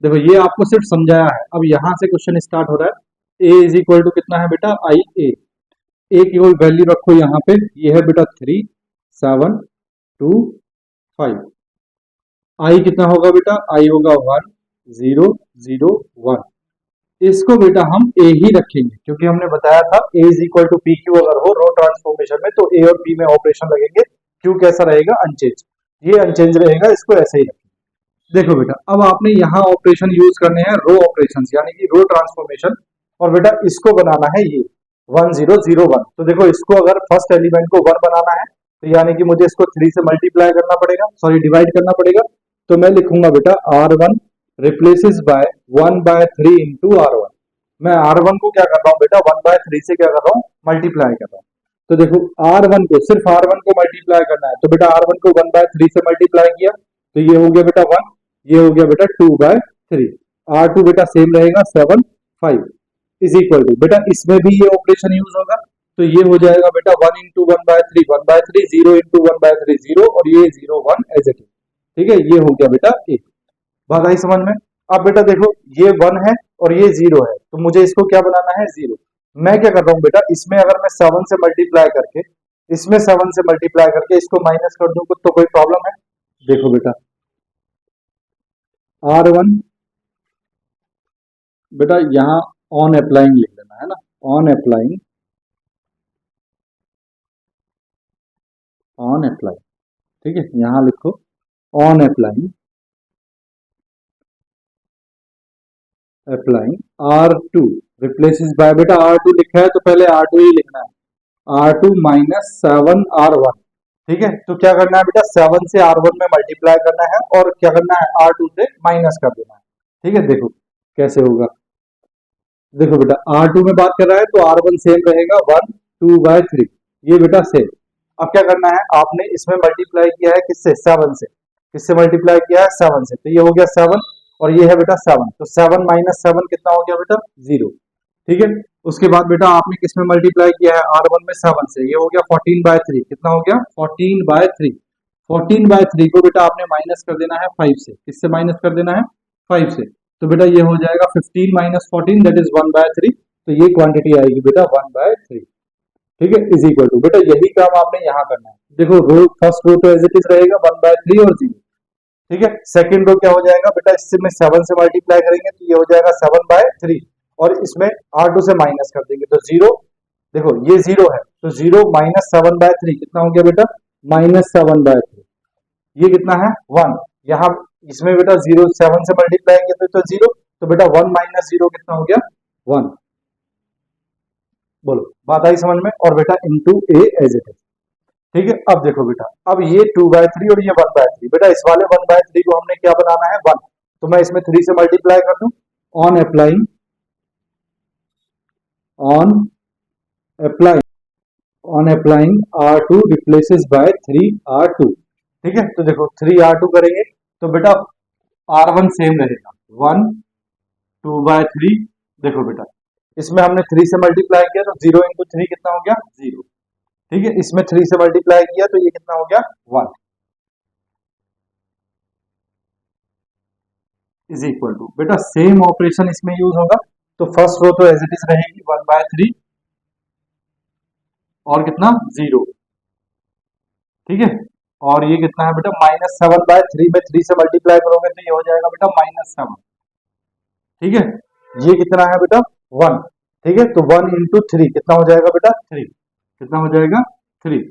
Speaker 1: देखो ये आपको सिर्फ समझाया है, अब यहां से क्वेश्चन स्टार्ट हो रहा है। ए इज इक्वल टू कितना है बेटा, आई ए की कोई वैल्यू रखो यहाँ पे, ये है बेटा 3 7 2 5। आई कितना होगा बेटा, आई होगा 1 0 0 1। इसको बेटा हम ए ही रखेंगे, क्योंकि हमने बताया था A is equal to P Q अगर हो रो ट्रांसफॉर्मेशन में तो ए और पी में ऑपरेशन लगेंगे, क्यू कैसा रहेगा, अनचेंज। ये अनचेंज रहेगा, इसको ऐसे ही रखेंगे। देखो बेटा अब आपने यहाँ ऑपरेशन यूज करने हैं रो ऑपरेशंस, यानी कि रो ट्रांसफॉर्मेशन, और बेटा इसको बनाना है ये 1 0 0 1। तो देखो इसको अगर फर्स्ट एलिमेंट को 1 बनाना है तो यानी कि मुझे इसको 3 से मल्टीप्लाई करना पड़ेगा, सॉरी डिवाइड करना पड़ेगा। तो मैं लिखूंगा बेटा R1 replaces bye 1 by 3 into R1। मैं R1 को क्या कर रहा हूँ बेटा, 1 बाय 3 से क्या कर रहा हूँ, मल्टीप्लाई कर रहा हूँ। तो देखो R1 को, सिर्फ R1 को मल्टीप्लाई करना है, तो बेटा R1 को 1 बाय 3 से मल्टीप्लाई किया तो ये हो गया बेटा 1, ये हो गया बेटा 2 बाय 3। R2 बेटा सेम रहेगा 7 5 इज इक्वल टू, बेटा इसमें भी ये ऑपरेशन यूज होगा, तो ये हो जाएगा बेटा 1 into 1 by 3 1 by 3, 0 into 1 by 3 0, और ये 0 1 एज इट इज। ठीक है, ये हो गया बेटा एक। बात आई समझ में। अब बेटा देखो ये 1 है और ये 0 है, तो मुझे इसको क्या बनाना है, 0। मैं क्या कर रहा हूँ बेटा, इसमें अगर मैं 7 से मल्टीप्लाई करके, इसमें 7 से मल्टीप्लाई करके इसको माइनस कर दूं तो कोई प्रॉब्लम है। देखो बेटा R1 बेटा यहाँ ऑन अप्लाइंग लिख लेना है ना, ऑन अप्लाइंग, ऑन अप्लाई। ठीक है, यहाँ लिखो on applying, applying R2 replaces by, बेटा R2 लिखा है तो पहले R2 ही लिखना है, R2 माइनस 7 R1। ठीक है, तो क्या करना है बेटा, 7 से R1 में मल्टीप्लाई करना है और क्या करना है, R2 से माइनस कर देना है। ठीक है, देखो कैसे होगा। देखो बेटा R2 में बात कर रहा है तो R1 सेम रहेगा 1 2 बाय 3, ये बेटा सेम। अब क्या करना है, आपने इसमें मल्टीप्लाई किया है किससे, 7 से, किससे मल्टीप्लाई किया है, 7 से, तो ये हो गया 7 और ये है बेटा 7, तो 7 माइनस 7 कितना हो गया बेटा, 0। ठीक है, उसके बाद बेटा आपने किसमें मल्टीप्लाई किया है, R1 में 7 से, ये हो गया 14 बाय 3, कितना हो गया 14 बाय 3। 14 बाय 3 को बेटा आपने माइनस कर देना है 5 से, किससे माइनस कर देना है, 5 से, तो बेटा ये हो जाएगा 15 माइनस 14 दैट इज 1 बाय 3, तो ये क्वांटिटी आएगी बेटा 1 बाय 3। ठीक है, इज इक्वल टू, बेटा यही काम आपने यहाँ करना है। देखो रो फर्स्ट रो तो एज इट इज रहेगा 1 बाय 3 और 0। ठीक है, सेकंड रो क्या हो जाएगा बेटा, इससे में 7 से मल्टीप्लाई करेंगे तो ये हो जाएगा 7 बाय 3, और इसमें R2 से माइनस कर देंगे तो 0। देखो ये 0 है तो 0 माइनस 7 बाय 3 कितना हो गया बेटा, माइनस 7 बाय 3, ये कितना है 1। यहाँ इसमें बेटा 0 7 से मल्टीप्लाई किया तो 0, तो बेटा 1 माइनस 0 कितना हो गया, 1। बोलो बात आई समझ में, और बेटा into A as it is. ठीक है, अब देखो बेटा, अब ये 2 बाय 3 और ये 1 बाय 3, बेटा इस वाले 1 बाय 3 को हमने क्या बनाना है, 1, तो मैं इसमें 3 से मल्टीप्लाई कर दूं, on applying, on applying, on applying R2 replaces by 3R2। ठीक है, तो देखो 3R2 करेंगे तो बेटा R1 सेम रहेगा 1 2/3। देखो बेटा, इसमें हमने 3 से मल्टीप्लाई किया तो 0 इंटू 3 कितना हो गया 0। ठीक है, इसमें 3 से मल्टीप्लाई किया तो ये कितना हो गया 1 इज इक्वल टू, बेटा सेम ऑपरेशन इसमें यूज होगा। तो फर्स्ट रो तो एज इट इज रहेगी 1/3 और कितना 0। ठीक है, और ये कितना है बेटा -7/3 में 3 से मल्टीप्लाई करोगे तो ये हो जाएगा बेटा -7। ठीक है, ये कितना है बेटा 1। ठीक है, तो 1 इंटू 3 कितना हो जाएगा बेटा 3। कितना हो जाएगा 3।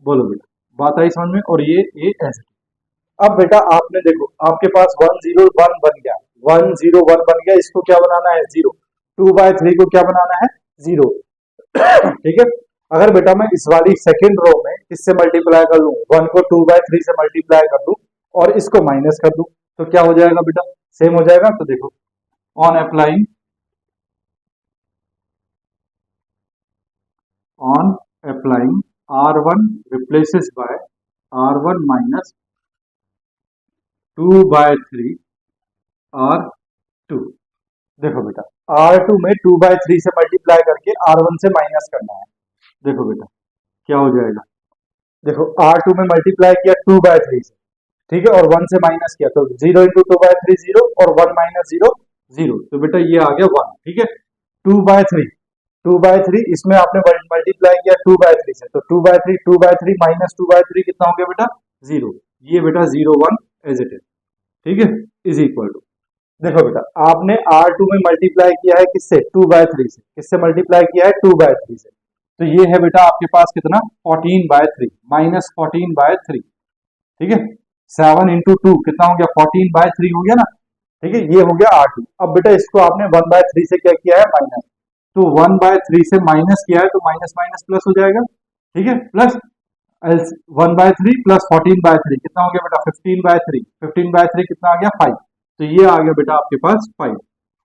Speaker 1: बोलो बेटा, बात आई समझ में। और ये ऐसे। अब बेटा आपने देखो, आपके पास 101 बन गया, 101 बन गया, इसको क्या बनाना है 0। 2/3 को क्या बनाना है 0। ठीक है, अगर बेटा मैं इस वाली सेकंड रो में किससे मल्टीप्लाई कर लूं, 1 को 2/3 से मल्टीप्लाई कर दूं और इसको माइनस कर दूं तो क्या हो जाएगा बेटा सेम हो जाएगा। तो देखो, on applying R1 replaces by R1 minus 2/3 R2। देखो बेटा, R2 में 2/3 से मल्टीप्लाई करके R1 से माइनस करना है। देखो बेटा क्या हो जाएगा, देखो R2 में मल्टीप्लाई किया 2/3 से, ठीक है, और 1 से माइनस किया तो 0 इंटू 2/3 0 और 1 माइनस 0 0। तो बेटा ये आ गया 1। ठीक है, 2/3 इसमें आपने मल्टीप्लाई किया 2/3 से, तो 2/3 माइनस 2/3 कितना हो गया बेटा 0। ये बेटा 0 1 एज इट इज। ठीक है, इज इक्वल टू, देखो बेटा आपने R2 में मल्टीप्लाई किया है किससे 2/3 से, किससे मल्टीप्लाई किया है 2/3 से, तो ये है बेटा आपके पास कितना 14/3 -14/3। ठीक है, 7 इंटू 2 कितना हो गया 14/3 हो गया ना। ठीक है, ये हो गया R2। अब बेटा इसको आपने 1/3 से क्या किया है माइनस, तो 1/3 से माइनस किया है तो माइनस माइनस प्लस हो जाएगा। ठीक है, प्लस 1/3 प्लस 14/3 कितना हो गया बेटा 15/3। 15/3 कितना आ गया 5। तो ये आ गया बेटा आपके पास 5।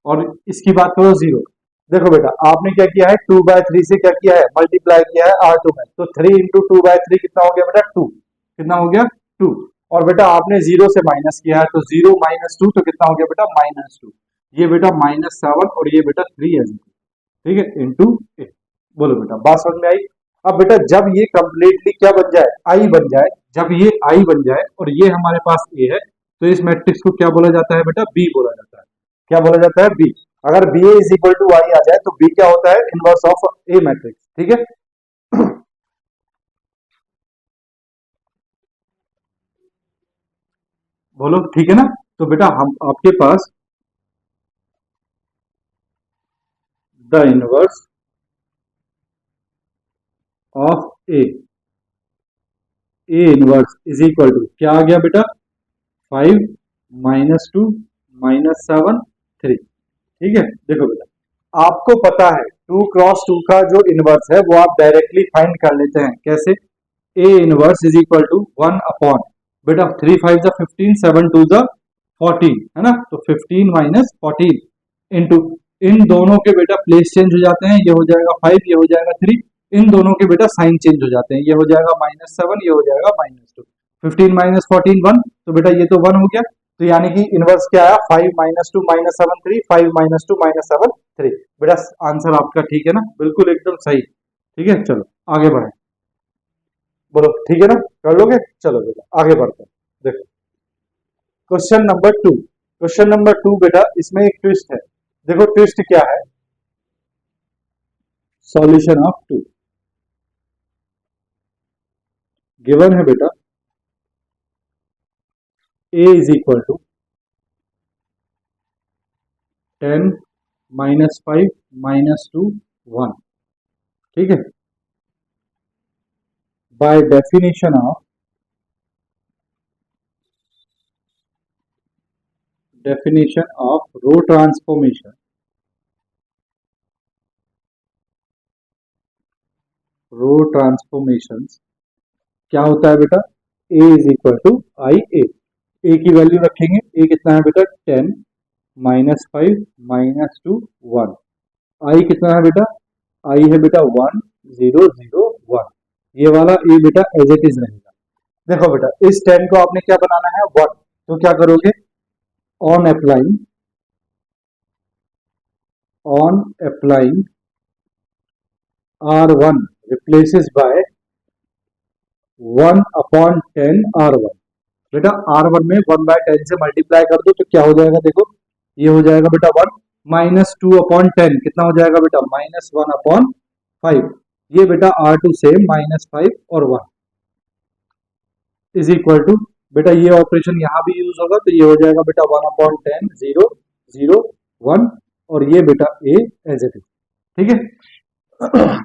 Speaker 1: और इसकी बात करो 0। देखो बेटा आपने क्या किया है 2/3 से क्या किया है मल्टीप्लाई किया है R2 में, तो 3 इंटू 2/3 कितना हो गया बेटा 2। कितना हो गया 2। और बेटा आपने 0 से माइनस किया है तो 0 माइनस 2 तो कितना हो गया बेटा -2। ये बेटा -7 और ये बेटा 3 है। ठीक है, इंटू 8। बोलो बेटा बात समझ में आई। अब बेटा जब ये कंप्लीटली क्या बन जाए आई बन जाए, जब ये आई बन जाए और ये हमारे पास ए है तो इस मैट्रिक्स को क्या बोला जाता है बेटा बी बोला जाता है। क्या बोला जाता है बी। अगर बी इज इक्वल टू आई आ जाए तो बी क्या होता है इनवर्स ऑफ ए मैट्रिक्स। ठीक है, बोलो ठीक है ना। तो बेटा हम आपके पास the inverse of A inverse is equal to क्या आ गया बेटा 5 -2 -7 3। ठीक है, देखो बेटा आपको पता है 2x2 का जो इनवर्स है वो आप डायरेक्टली फाइंड कर लेते हैं। कैसे, A inverse is equal to 1 upon बेटा 3 5 जा 15 7 2 जा 14 है ना, तो 15 माइनस 14 इंटू इन दोनों के बेटा प्लेस चेंज हो जाते हैं, ये हो जाएगा 5 ये हो जाएगा 3, इन दोनों के बेटा साइन चेंज हो जाते हैं, ये हो जाएगा -7 ये हो जाएगा -2। 15 माइनस 14 1, तो बेटा ये तो 1 हो गया। तो यानी कि इनवर्स क्या आया 5 -2 -7 3 5 -2 -7 3। बेटा आंसर आपका ठीक है ना, बिल्कुल एकदम सही। ठीक है, चलो आगे बढ़े। बोलो ठीक है ना, कर लोगे। चलो बेटा आगे बढ़ते हैं। देखो क्वेश्चन नंबर 2। क्वेश्चन नंबर 2 बेटा इसमें एक ट्विस्ट है। देखो ट्विस्ट क्या है, सॉल्यूशन ऑफ 2 गिवन है बेटा a इज इक्वल टू 10 -5 -2 1। ठीक है, by definition of row transformation, row transformations क्या होता है बेटा a is equal to I A की वैल्यू रखेंगे, a कितना है बेटा 10 -5 -2 1। आई कितना है बेटा, आई है बेटा 1 0 0 1। ये वाला ए बेटा एज इट इज रहेगा। देखो बेटा इस 10 को आपने क्या बनाना है 1, तो क्या करोगे on applying on applying R1 replaces by 1/10 R1। बेटा R1 में 1/10 से मल्टीप्लाई कर दो तो क्या हो जाएगा, देखो ये हो जाएगा बेटा 1 माइनस 2/10 कितना हो जाएगा बेटा -1/5। ये बेटा R2 से -5 और 1 इज इक्वल टू, बेटा ये ऑपरेशन यहाँ भी यूज होगा तो ये हो जाएगा बेटा 1/10 0 0 1 और ये बेटा A एज इट इज। ठीक है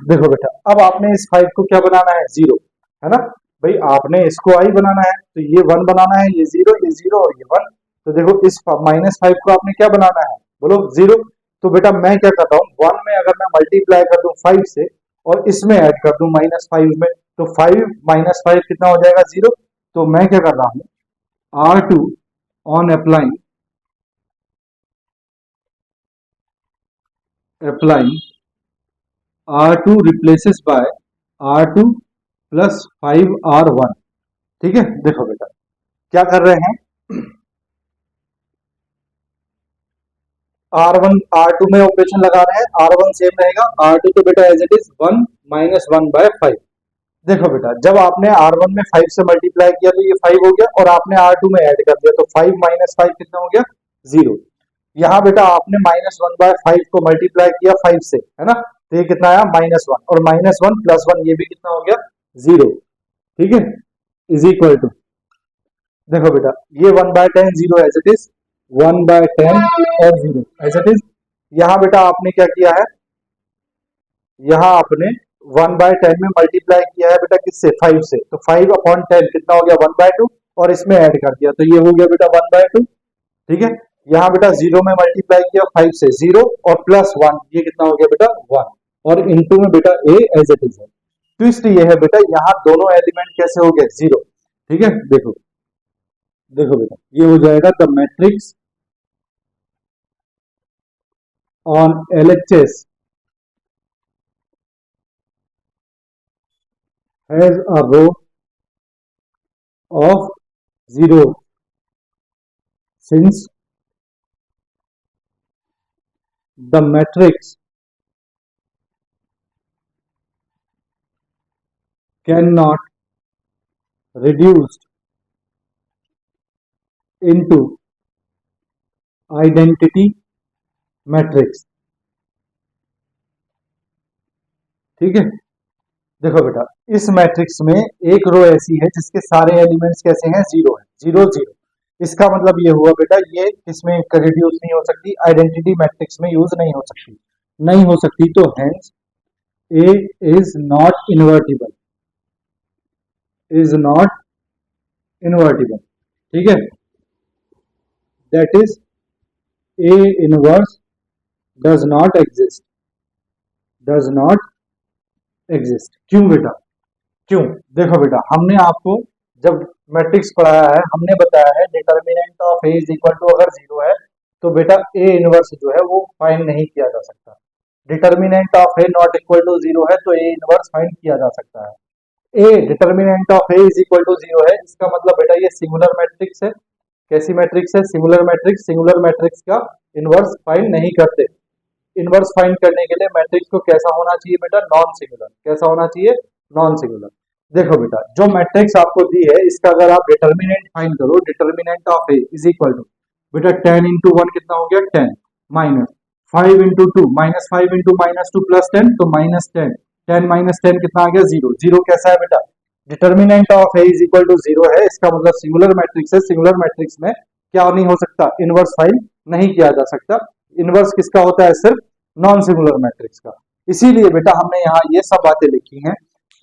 Speaker 1: देखो बेटा अब आपने इस 5 को क्या बनाना है, 0 है ना भाई, आपने इसको I बनाना है तो ये 1 बनाना है, ये 0 और ये 1। तो देखो इस -5 को आपने क्या बनाना है, बोलो 0। तो बेटा मैं क्या करता हूँ 1 में अगर मैं मल्टीप्लाई कर दूं 5 से और इसमें ऐड कर दूं -5 में तो 5 - 5 कितना हो जाएगा 0। तो मैं क्या कर रहा हूं R2 on applying R2 replaces by R2 plus 5R1। ठीक है देखो बेटा क्या कर रहे हैं, R1 R2 में ऑपरेशन लगा रहे हैं, R1 सेम रहेगा, R2 तो बेटा एज इट इज 1 - 1/5। देखो बेटा जब आपने R1 में 5 से मल्टीप्लाई किया तो ये 5 हो गया और आपने R2 में ऐड कर दिया तो 5 - 5 कितना हो गया 0। यहाँ बेटा आपने -1/5 को मल्टीप्लाई किया 5 से, है ना, तो ये कितना आया -1 और -1 + 1 ये भी कितना हो गया 0। ठीक है इज इक्वल टू, देखो बेटा ये 1/10 0 एज इट इज, 1/10 और 0 एज इट इज। यहाँ बेटा आपने क्या किया है, यहाँ आपने 1/10 में मल्टीप्लाई किया है बेटा किससे 5 से, तो 5/10 कितना हो गया 1/2 और इसमें ऐड कर दिया तो ये हो गया बेटा 1/2। ठीक है यहाँ बेटा 0 में मल्टीप्लाई किया 5 से 0 और +1 ये कितना हो गया बेटा 1 और इनटू में बेटा A एज इट इज है। ट्विस्ट ये है बेटा यहाँ दोनों एलिमेंट कैसे हो गए 0। ठीक है देखो देखो बेटा ये हो जाएगा the matrix on LHS has a row of 0 since the matrix cannot reduced into identity matrix। ठीक है देखो बेटा इस मैट्रिक्स में एक रो ऐसी है जिसके सारे एलिमेंट्स कैसे हैं 0 है, 0 0। इसका मतलब ये हुआ बेटा ये इसमें रिड्यूस नहीं हो सकती, आइडेंटिटी मैट्रिक्स में यूज नहीं हो सकती, नहीं हो सकती तो hence A is not invertible, is not invertible. ठीक है that is A inverse does not exist, does not exist. क्यों बेटा क्यों, देखो बेटा हमने आपको जब मैट्रिक्स पढ़ाया है हमने बताया है determinant of A is equal to अगर 0 है तो बेटा A इनवर्स जो है वो फाइंड नहीं किया जा सकता। Determinant of A not equal to 0 है तो A इनवर्स फाइंड किया जा सकता है। A determinant of A is equal to 0 है इसका मतलब बेटा ये सिंगुलर मैट्रिक्स है। कैसी मैट्रिक्स है, सिंगुलर मैट्रिक्स। सिंगुलर मैट्रिक्स का इनवर्स फाइंड नहीं करते। इनवर्स फाइंड करने के लिए मैट्रिक्स को कैसा होना चाहिए बेटा, नॉन सिंगुलर। कैसा होना चाहिए, नॉन सिंगुलर। देखो बेटा जो मैट्रिक्स आपको दी है इसका अगर आप डिटर्मिनेंट फाइंड करो, determinant of A is equal to बेटा 10 × 1 कितना हो गया 10 माइनस 5 × 2 -5 × -2 + 10 तो -10, 10 - 10 कितना आ गया 0। 0 कैसा है बेटा, determinant of A is equal to 0 है, इसका मतलब सिंगुलर मैट्रिक्स है। सिंगुलर मैट्रिक्स में क्या नहीं हो सकता, इनवर्स फाइंड नहीं किया जा सकता। इनवर्स किसका होता है, सिर्फ नॉन सिंगुलर मैट्रिक्स का। इसीलिए बेटा हमने यहाँ ये सब बातें लिखी हैं।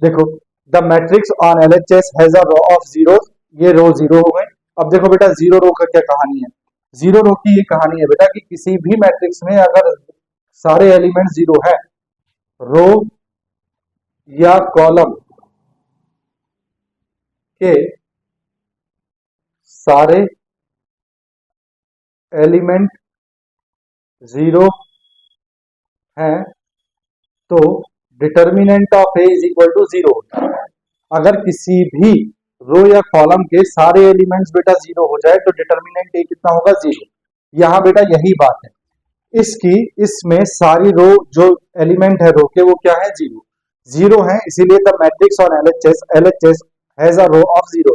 Speaker 1: देखो the matrix on LHS has a row of zeros, ये रो 0 हो गए। अब देखो बेटा 0 रो का क्या कहानी है, 0 रो की ये कहानी है बेटा कि किसी भी मैट्रिक्स में अगर सारे एलिमेंट 0 है, रो या कॉलम के सारे एलिमेंट 0 हैं तो determinant of A is equal to 0 होता है। अगर किसी भी रो या कॉलम के सारे एलिमेंट्स बेटा 0 हो जाए तो डिटर्मिनेंट A कितना होगा 0। यहाँ बेटा यही बात है, इसकी इसमें सारी रो जो एलिमेंट है रो के वो क्या है, जीरो जीरो है, इसीलिए the matrix on LHS has a row of zero,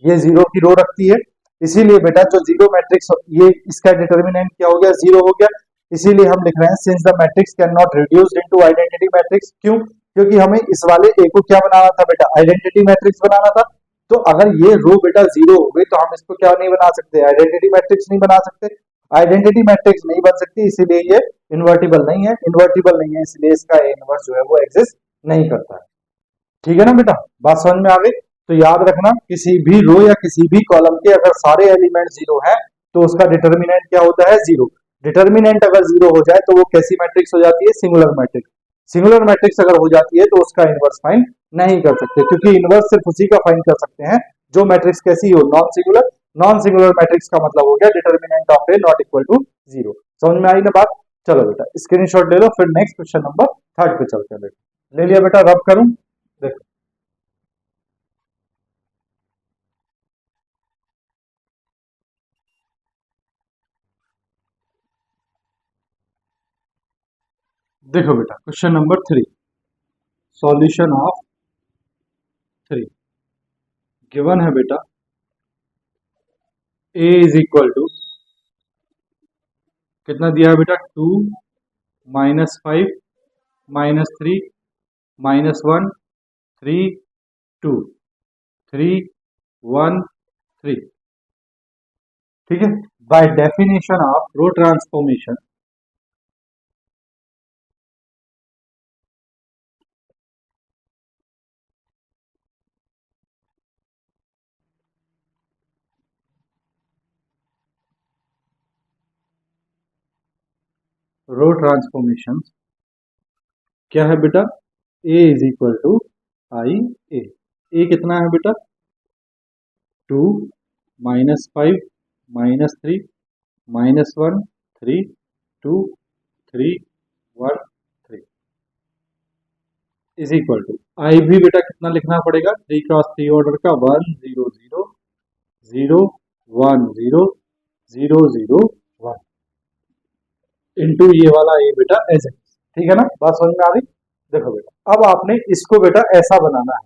Speaker 1: ये जीरो की रो रखती है। इसीलिए बेटा जो जीरो मैट्रिक्स, ये इसका डिटर्मिनेंट क्या हो गया, जीरो हो गया। इसीलिए हम लिख रहे हैं since the matrix can not reduced into identity matrix. क्यों? क्योंकि हमें इस वाले ए को क्या बनाना था बेटा, आइडेंटिटी मैट्रिक्स बनाना था। तो अगर ये रो बेटा जीरो हो गई तो हम इसको क्या नहीं बना सकते, आइडेंटिटी मैट्रिक्स नहीं बना सकते। आइडेंटिटी मैट्रिक्स नहीं बन सकती, इसीलिए ये इन्वर्टिबल नहीं है, इन्वर्टिबल नहीं है इसलिए इसका ए इनवर्स जो है वो एग्जिस्ट नहीं करता है। ठीक है ना बेटा, बात समझ में आ गई। तो याद रखना किसी भी रो या किसी भी कॉलम के अगर सारे एलिमेंट जीरो हैं तो उसका डिटर्मिनेंट क्या होता है, जीरो। डिटर्मिनेंट अगर जीरो हो जाए तो वो कैसी मैट्रिक्स हो जाती है, सिंगुलर मैट्रिक्स। सिंगुलर मैट्रिक्स अगर हो जाती है तो उसका इनवर्स फाइंड नहीं कर सकते, क्योंकि इनवर्स सिर्फ उसी का फाइंड कर सकते हैं जो मैट्रिक्स कैसी हो, non singular. Non singular matrix का मतलब हो गया determinant of A not equal to zero. समझ में आई ना बात? चलो बेटा स्क्रीनशॉट ले लो, फिर नेक्स्ट क्वेश्चन नंबर 3 पे चलते हैं बेटा। ले लिया बेटा, रब करूं, देखो देखो बेटा question number 3, solution of 3 given है बेटा। a इज इक्वल टू कितना दिया है बेटा, 2 -5 -3 -1 3 2 3 1 3। ठीक है, by definition of row transformation row transformation क्या है बेटा, a is equal to I A कितना है बेटा, 2 -5 -3 -1 3 2 3 1 3 इज इक्वल टू आई भी बेटा कितना लिखना पड़ेगा, 3 क्रॉस 3 ऑर्डर का 1 0 0 0 1 0 0 0 1 इंटू ये वाला ये बेटा ऐसे। ठीक है ना, बात समझ में आ गई। देखो बेटा अब आपने इसको बेटा ऐसा बनाना है,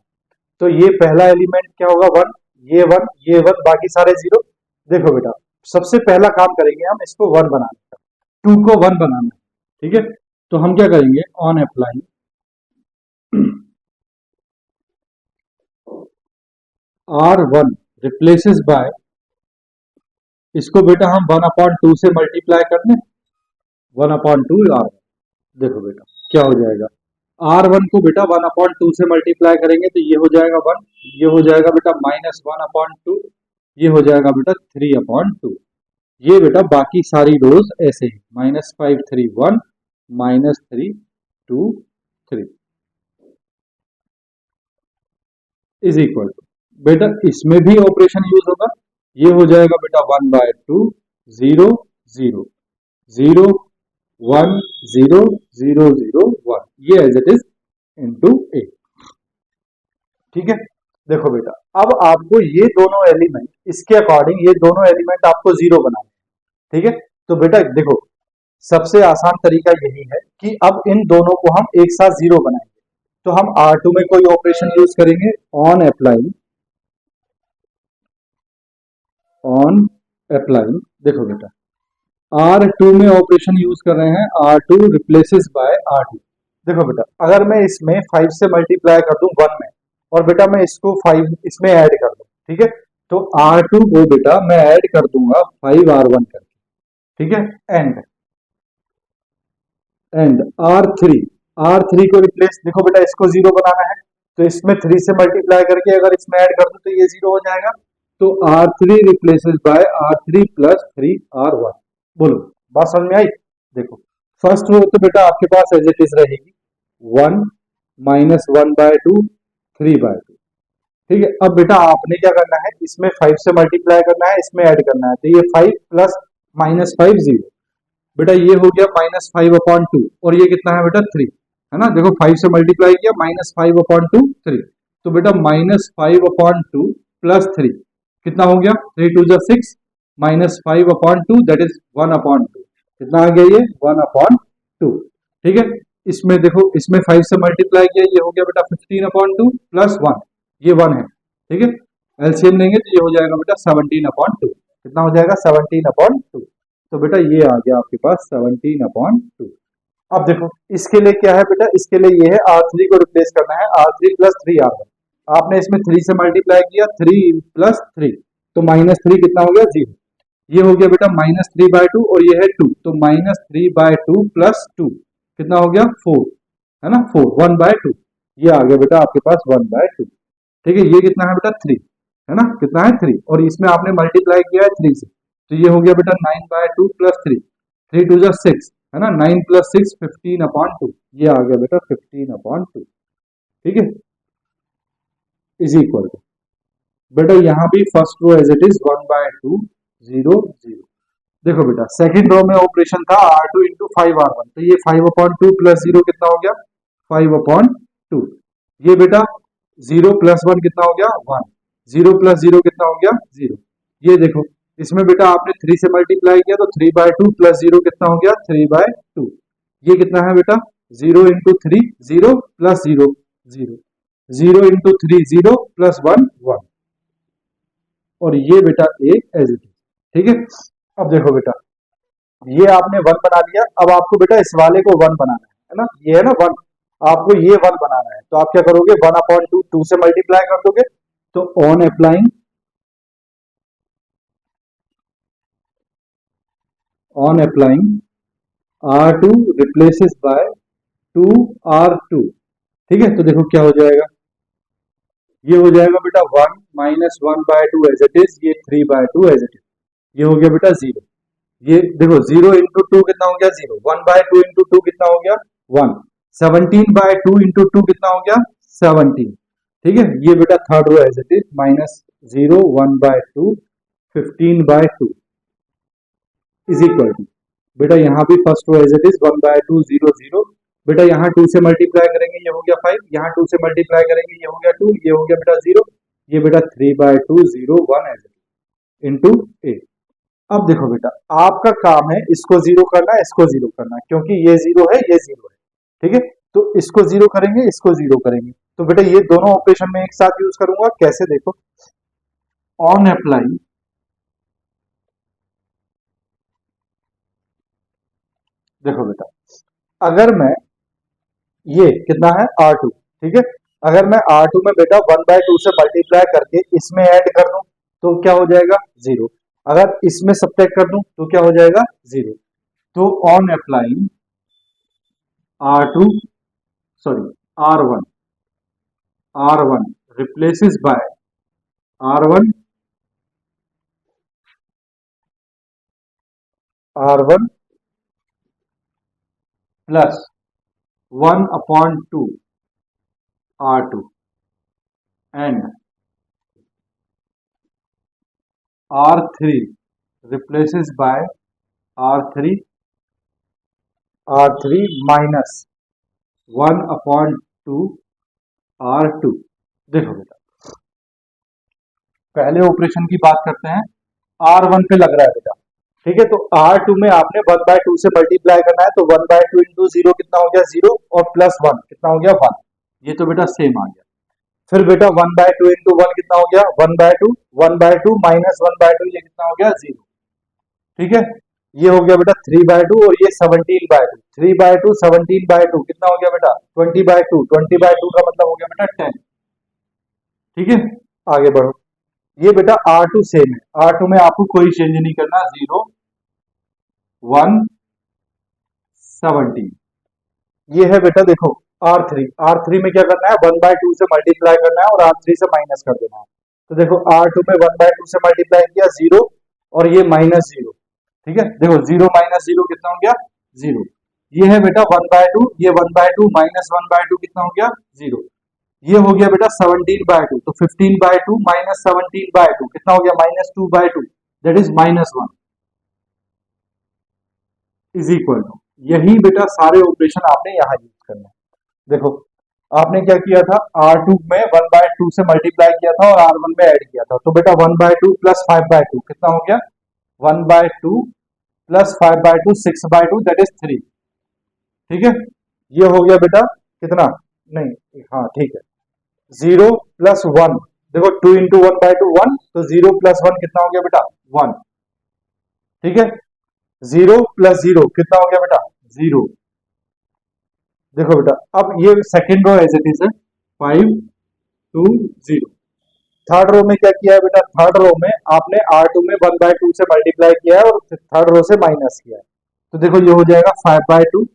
Speaker 1: तो ये पहला एलिमेंट क्या होगा, 1, ये 1 ये 1 बाकी सारे जीरो। देखो बेटा सबसे पहला काम करेंगे हम इसको 1 बनाने का, 2 को 1 बनाना है। ठीक है, तो हम क्या करेंगे, on apply R1 replaces bye, इसको बेटा हम 1/2 से मल्टीप्लाई कर दें, 1/2 R। देखो बेटा क्या हो जाएगा, R1 को बेटा 1/2 से मल्टीप्लाई करेंगे तो ये हो जाएगा 1, ये हो जाएगा बेटा -1/2, ये हो जाएगा बेटा 3/2। ये बेटा बाकी सारी रोज ऐसे ही -5 3 1 -3 2 3 इज इक्वल टू, बेटा इसमें भी ऑपरेशन यूज होगा, ये हो जाएगा बेटा 1/2 0 0 0 1 0 0 0 1, ये एज इट इज इंटू ए। ठीक है, देखो बेटा अब आपको ये दोनों एलिमेंट इसके अकॉर्डिंग ये दोनों एलिमेंट आपको जीरो बनाने हैं। ठीक है, तो बेटा देखो सबसे आसान तरीका यही है कि अब इन दोनों को हम एक साथ जीरो बनाएंगे। तो हम R2 में कोई ऑपरेशन यूज करेंगे, ऑन अप्लाई देखो बेटा R2 में ऑपरेशन यूज कर रहे हैं, R2 रिप्लेसेस बाय R2। देखो बेटा अगर मैं इसमें 5 से मल्टीप्लाई कर दूं 1 में, और बेटा मैं इसको 5 इसमें ऐड कर दूं, ठीक है, तो R2 को बेटा मैं ऐड कर दूंगा 5R1 करके। ठीक है, एंड R3 को रिप्लेस, देखो बेटा इसको जीरो बनाना है तो इसमें 3 से मल्टीप्लाई करके अगर इसमें ऐड कर दूं तो ये जीरो हो जाएगा। तो R3 replaces by R3 plus 3R1। बोलो बात समझ में आई। देखो फर्स्ट रो तो बेटा आपके पास एज इट इज रहेगी 1 -1/2 3/2। ठीक है, अब बेटा आपने क्या करना है, इसमें 5 से मल्टीप्लाई करना है, इसमें ऐड करना है, तो ये 5 प्लस -5 0, बेटा ये हो गया -5/2 और ये कितना है बेटा 3, है ना। देखो 5 से मल्टीप्लाई किया -5/2 3, तो बेटा -5/2 प्लस 3 कितना हो गया, 3 2 6 -5/2 दैट इज 1/2 कितना आ गया ये 1/2। ठीक है, इसमें देखो, इसमें 5 से मल्टीप्लाई किया, ये हो गया बेटा 15/2 प्लस 1, ये 1 है। ठीक है, एलसीएम लेंगे तो ये हो जाएगा बेटा 17/2। कितना हो जाएगा 17/2। तो बेटा ये आ गया आपके पास 17/2। अब देखो इसके लिए क्या है बेटा, इसके लिए ये है R3 को रिप्लेस करना है, R3 प्लस 3R1। आपने इसमें 3 से मल्टीप्लाई किया, 3 प्लस 3, तो -3 कितना हो गया 0। ये हो गया बेटा -3/2 और ये है 2, तो -3/2 प्लस 2 कितना हो गया 4, है ना 4, 1/2। ये आ गया बेटा आपके पास 1/2। ठीक है, ये कितना है बेटा 3, है ना, कितना है 3, और इसमें आपने मल्टीप्लाई किया है 3 से, तो ये हो गया बेटा 9/2 प्लस 3, 3 2 जा 6, है ना, 9 प्लस 6 15/2, ये आ गया बेटा 15/2। ठीक है, इज इक्वल टू बेटा यहाँ भी first row as it is 1/2 0 0। देखो बेटा सेकंड रो में ऑपरेशन था R2 इंटू 5R1, तो ये 5/2 प्लस 0 कितना हो गया 5/2। ये बेटा 0 प्लस 1 कितना हो गया 1, 0 प्लस 0 कितना हो गया 0। ये देखो इसमें बेटा आपने 3 से मल्टीप्लाई किया, तो 3/2 प्लस 0 कितना हो गया 3/2। ये कितना है बेटा 0 इंटू 3 0 प्लस 0 0, 0 इंटू 3 0 प्लस 1 1, और ये बेटा ए एज इट इज। ठीक है, अब देखो बेटा ये आपने 1 बना लिया, अब आपको बेटा इस वाले को 1 बनाना है ना, ये है ना 1, आपको ये 1 बनाना है, तो आप क्या करोगे 1/2 2 से मल्टीप्लाई कर दोगे, तो on applying R2 replaces bye 2R2। ठीक है, तो देखो क्या हो जाएगा, ये हो जाएगा बेटा 1 माइनस 1/2 एज इट इज, ये 3/2 एज इट इज, ये हो गया बेटा 0। ये देखो 0 इंटू 2 कितना हो गया 0, 1/2 इंटू 2 कितना हो गया 1, 17/2 इंटू 2 कितना हो गया 17। ठीक है, ये बेटा third row as it is, -0 1/2 15/2 is equal to बेटा यहाँ भी first row as it is 1/2 0 0। बेटा यहाँ 2 से मल्टीप्लाई करेंगे ये हो गया 5, यहाँ 2 से मल्टीप्लाई करेंगे ये हो गया 2, ये हो गया बेटा 0, ये बेटा 3/2 0 1 एज इट इंटू ए। अब देखो बेटा आपका काम है इसको 0 करना है, इसको 0 करना है, क्योंकि ये 0 है ये 0 है। ठीक है, तो इसको 0 करेंगे, इसको 0 करेंगे, तो बेटा ये दोनों ऑपरेशन में एक साथ यूज करूंगा, कैसे देखो, ऑन अप्लाई देखो बेटा अगर मैं ये कितना है R2, ठीक है, अगर मैं R2 में बेटा 1/2 से मल्टीप्लाई करके इसमें ऐड कर दूं तो क्या हो जाएगा 0, अगर इसमें सब्ट्रैक्ट कर दूं तो क्या हो जाएगा 0। तो on applying R2 sorry R1 replaces by R1 plus 1/2 R2 and R3 replaces by R3 minus 1/2 R2। देखो बेटा पहले ऑपरेशन की बात करते हैं, R1 पे लग रहा है बेटा, ठीक है, तो R2 में आपने 1/2 से मल्टीप्लाई करना है, तो 1/2 इंटू 0 कितना हो गया 0, और प्लस 1 कितना हो गया 1, ये तो बेटा सेम आ गया। फिर बेटा 1/2 इंटू 1 कितना हो गया 1/2, 1/2 माइनस 1/2 ये कितना हो गया 0। ठीक है, ये हो गया बेटा 3/2 और ये 17/2, 3/2 17/2 कितना हो गया बेटा 20/2, 20/2 का मतलब हो गया बेटा 10। ठीक है, आगे बढ़ो, ये बेटा R2 सेम है, R2 में आपको कोई चेंज नहीं करना, 0 1 17। ये है बेटा देखो R3 में क्या करना है 1/2 से मल्टीप्लाई करना है और R3 से माइनस कर देना है। तो देखो R2 में 1/2 से मल्टीप्लाई किया 0 और ये -0। ठीक है, देखो 0 माइनस 0 कितना हो गया 0। ये है बेटा 1/2, ये 1/2 माइनस 1/2 कितना हो गया 0। ये हो गया बेटा 17/2, तो 15/2 माइनस 17/2 कितना हो गया -2/2, that is -1 is equal to, यही बेटा सारे ऑपरेशन आपने यहाँ यूज करना है। देखो आपने क्या किया था R2 में 1/2 से मल्टीप्लाई किया था और R1 में ऐड किया था, तो बेटा 1/2 प्लस 5/2 कितना हो गया 1/2 प्लस 5/2 6/2 दैट इज 3। ठीक है, ये हो गया बेटा कितना, नहीं हाँ ठीक है, 0 प्लस 1, देखो 2 इंटू 1/2 1, तो 0 प्लस 1 कितना हो गया बेटा 1। ठीक है, 0 प्लस 0 कितना हो गया बेटा 0। देखो बेटा अब ये second row as it is है 5 2 0। थर्ड रो में क्या किया है बेटा, थर्ड रो में आपने R2 में 1/2 से मल्टीप्लाई किया है और थर्ड रो से माइनस किया है, तो देखो ये हो जाएगा 5/2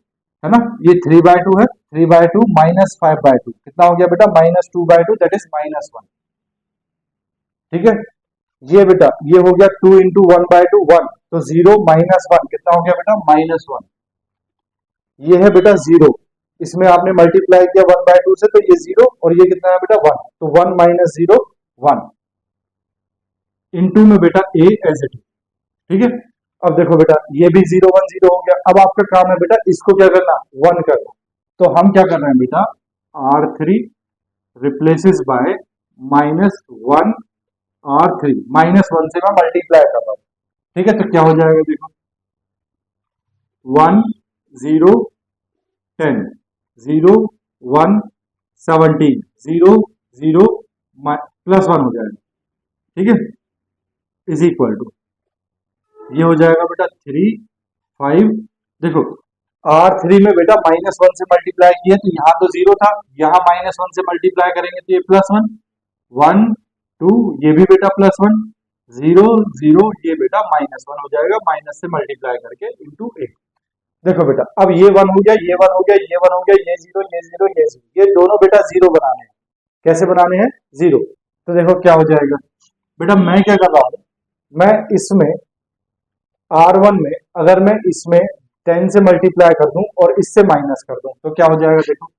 Speaker 1: है ना, ये 3/2 है, 3/2 माइनस 5/2 कितना हो गया बेटा माइनस 2/2 दैट इज -1। ठीक है, ये बेटा ये हो गया 2 इंटू 1/2 1, तो 0 -1 कितना हो गया बेटा -1। ये है बेटा 0, इसमें आपने मल्टीप्लाई किया 1/2 से, तो ये 0 और ये कितना है बेटा 1, तो 1 - 0 1 इंटू में बेटा a एज इट इज। ठीक है, अब देखो बेटा ये भी 0 1 0 हो गया। अब आपका काम है बेटा इसको क्या करना 1 करना, तो हम क्या कर रहे हैं बेटा R3 रिप्लेसेस बाय -1 R3, -1 से मैं मल्टीप्लाई कर रहा हूं। ठीक है, तो क्या हो जाएगा देखो 1 0 10 0 1 17 0 0 प्लस 1 हो जाएगा। ठीक है, इज इक्वल टू ये हो जाएगा बेटा 3 5। देखो R3 में बेटा -1 से मल्टीप्लाई किया तो यहाँ तो 0 था, यहाँ -1 से मल्टीप्लाई करेंगे तो ये +1 1 2, ये भी बेटा +1 0 0, ये बेटा -1 हो जाएगा, माइनस से मल्टीप्लाई करके इंटू 8। देखो बेटा अब ये 1 हो गया, ये 1 हो गया, ये 1 हो गया, ये 0 ये 0 ये 0, ये दोनों बेटा 0 बनाने हैं। कैसे बनाने हैं 0, तो देखो क्या हो जाएगा बेटा, मैं क्या कर रहा हूं, मैं इसमें R1 में अगर मैं इसमें 10 से मल्टीप्लाई कर दूं और इससे माइनस कर दूं तो क्या हो जाएगा देखो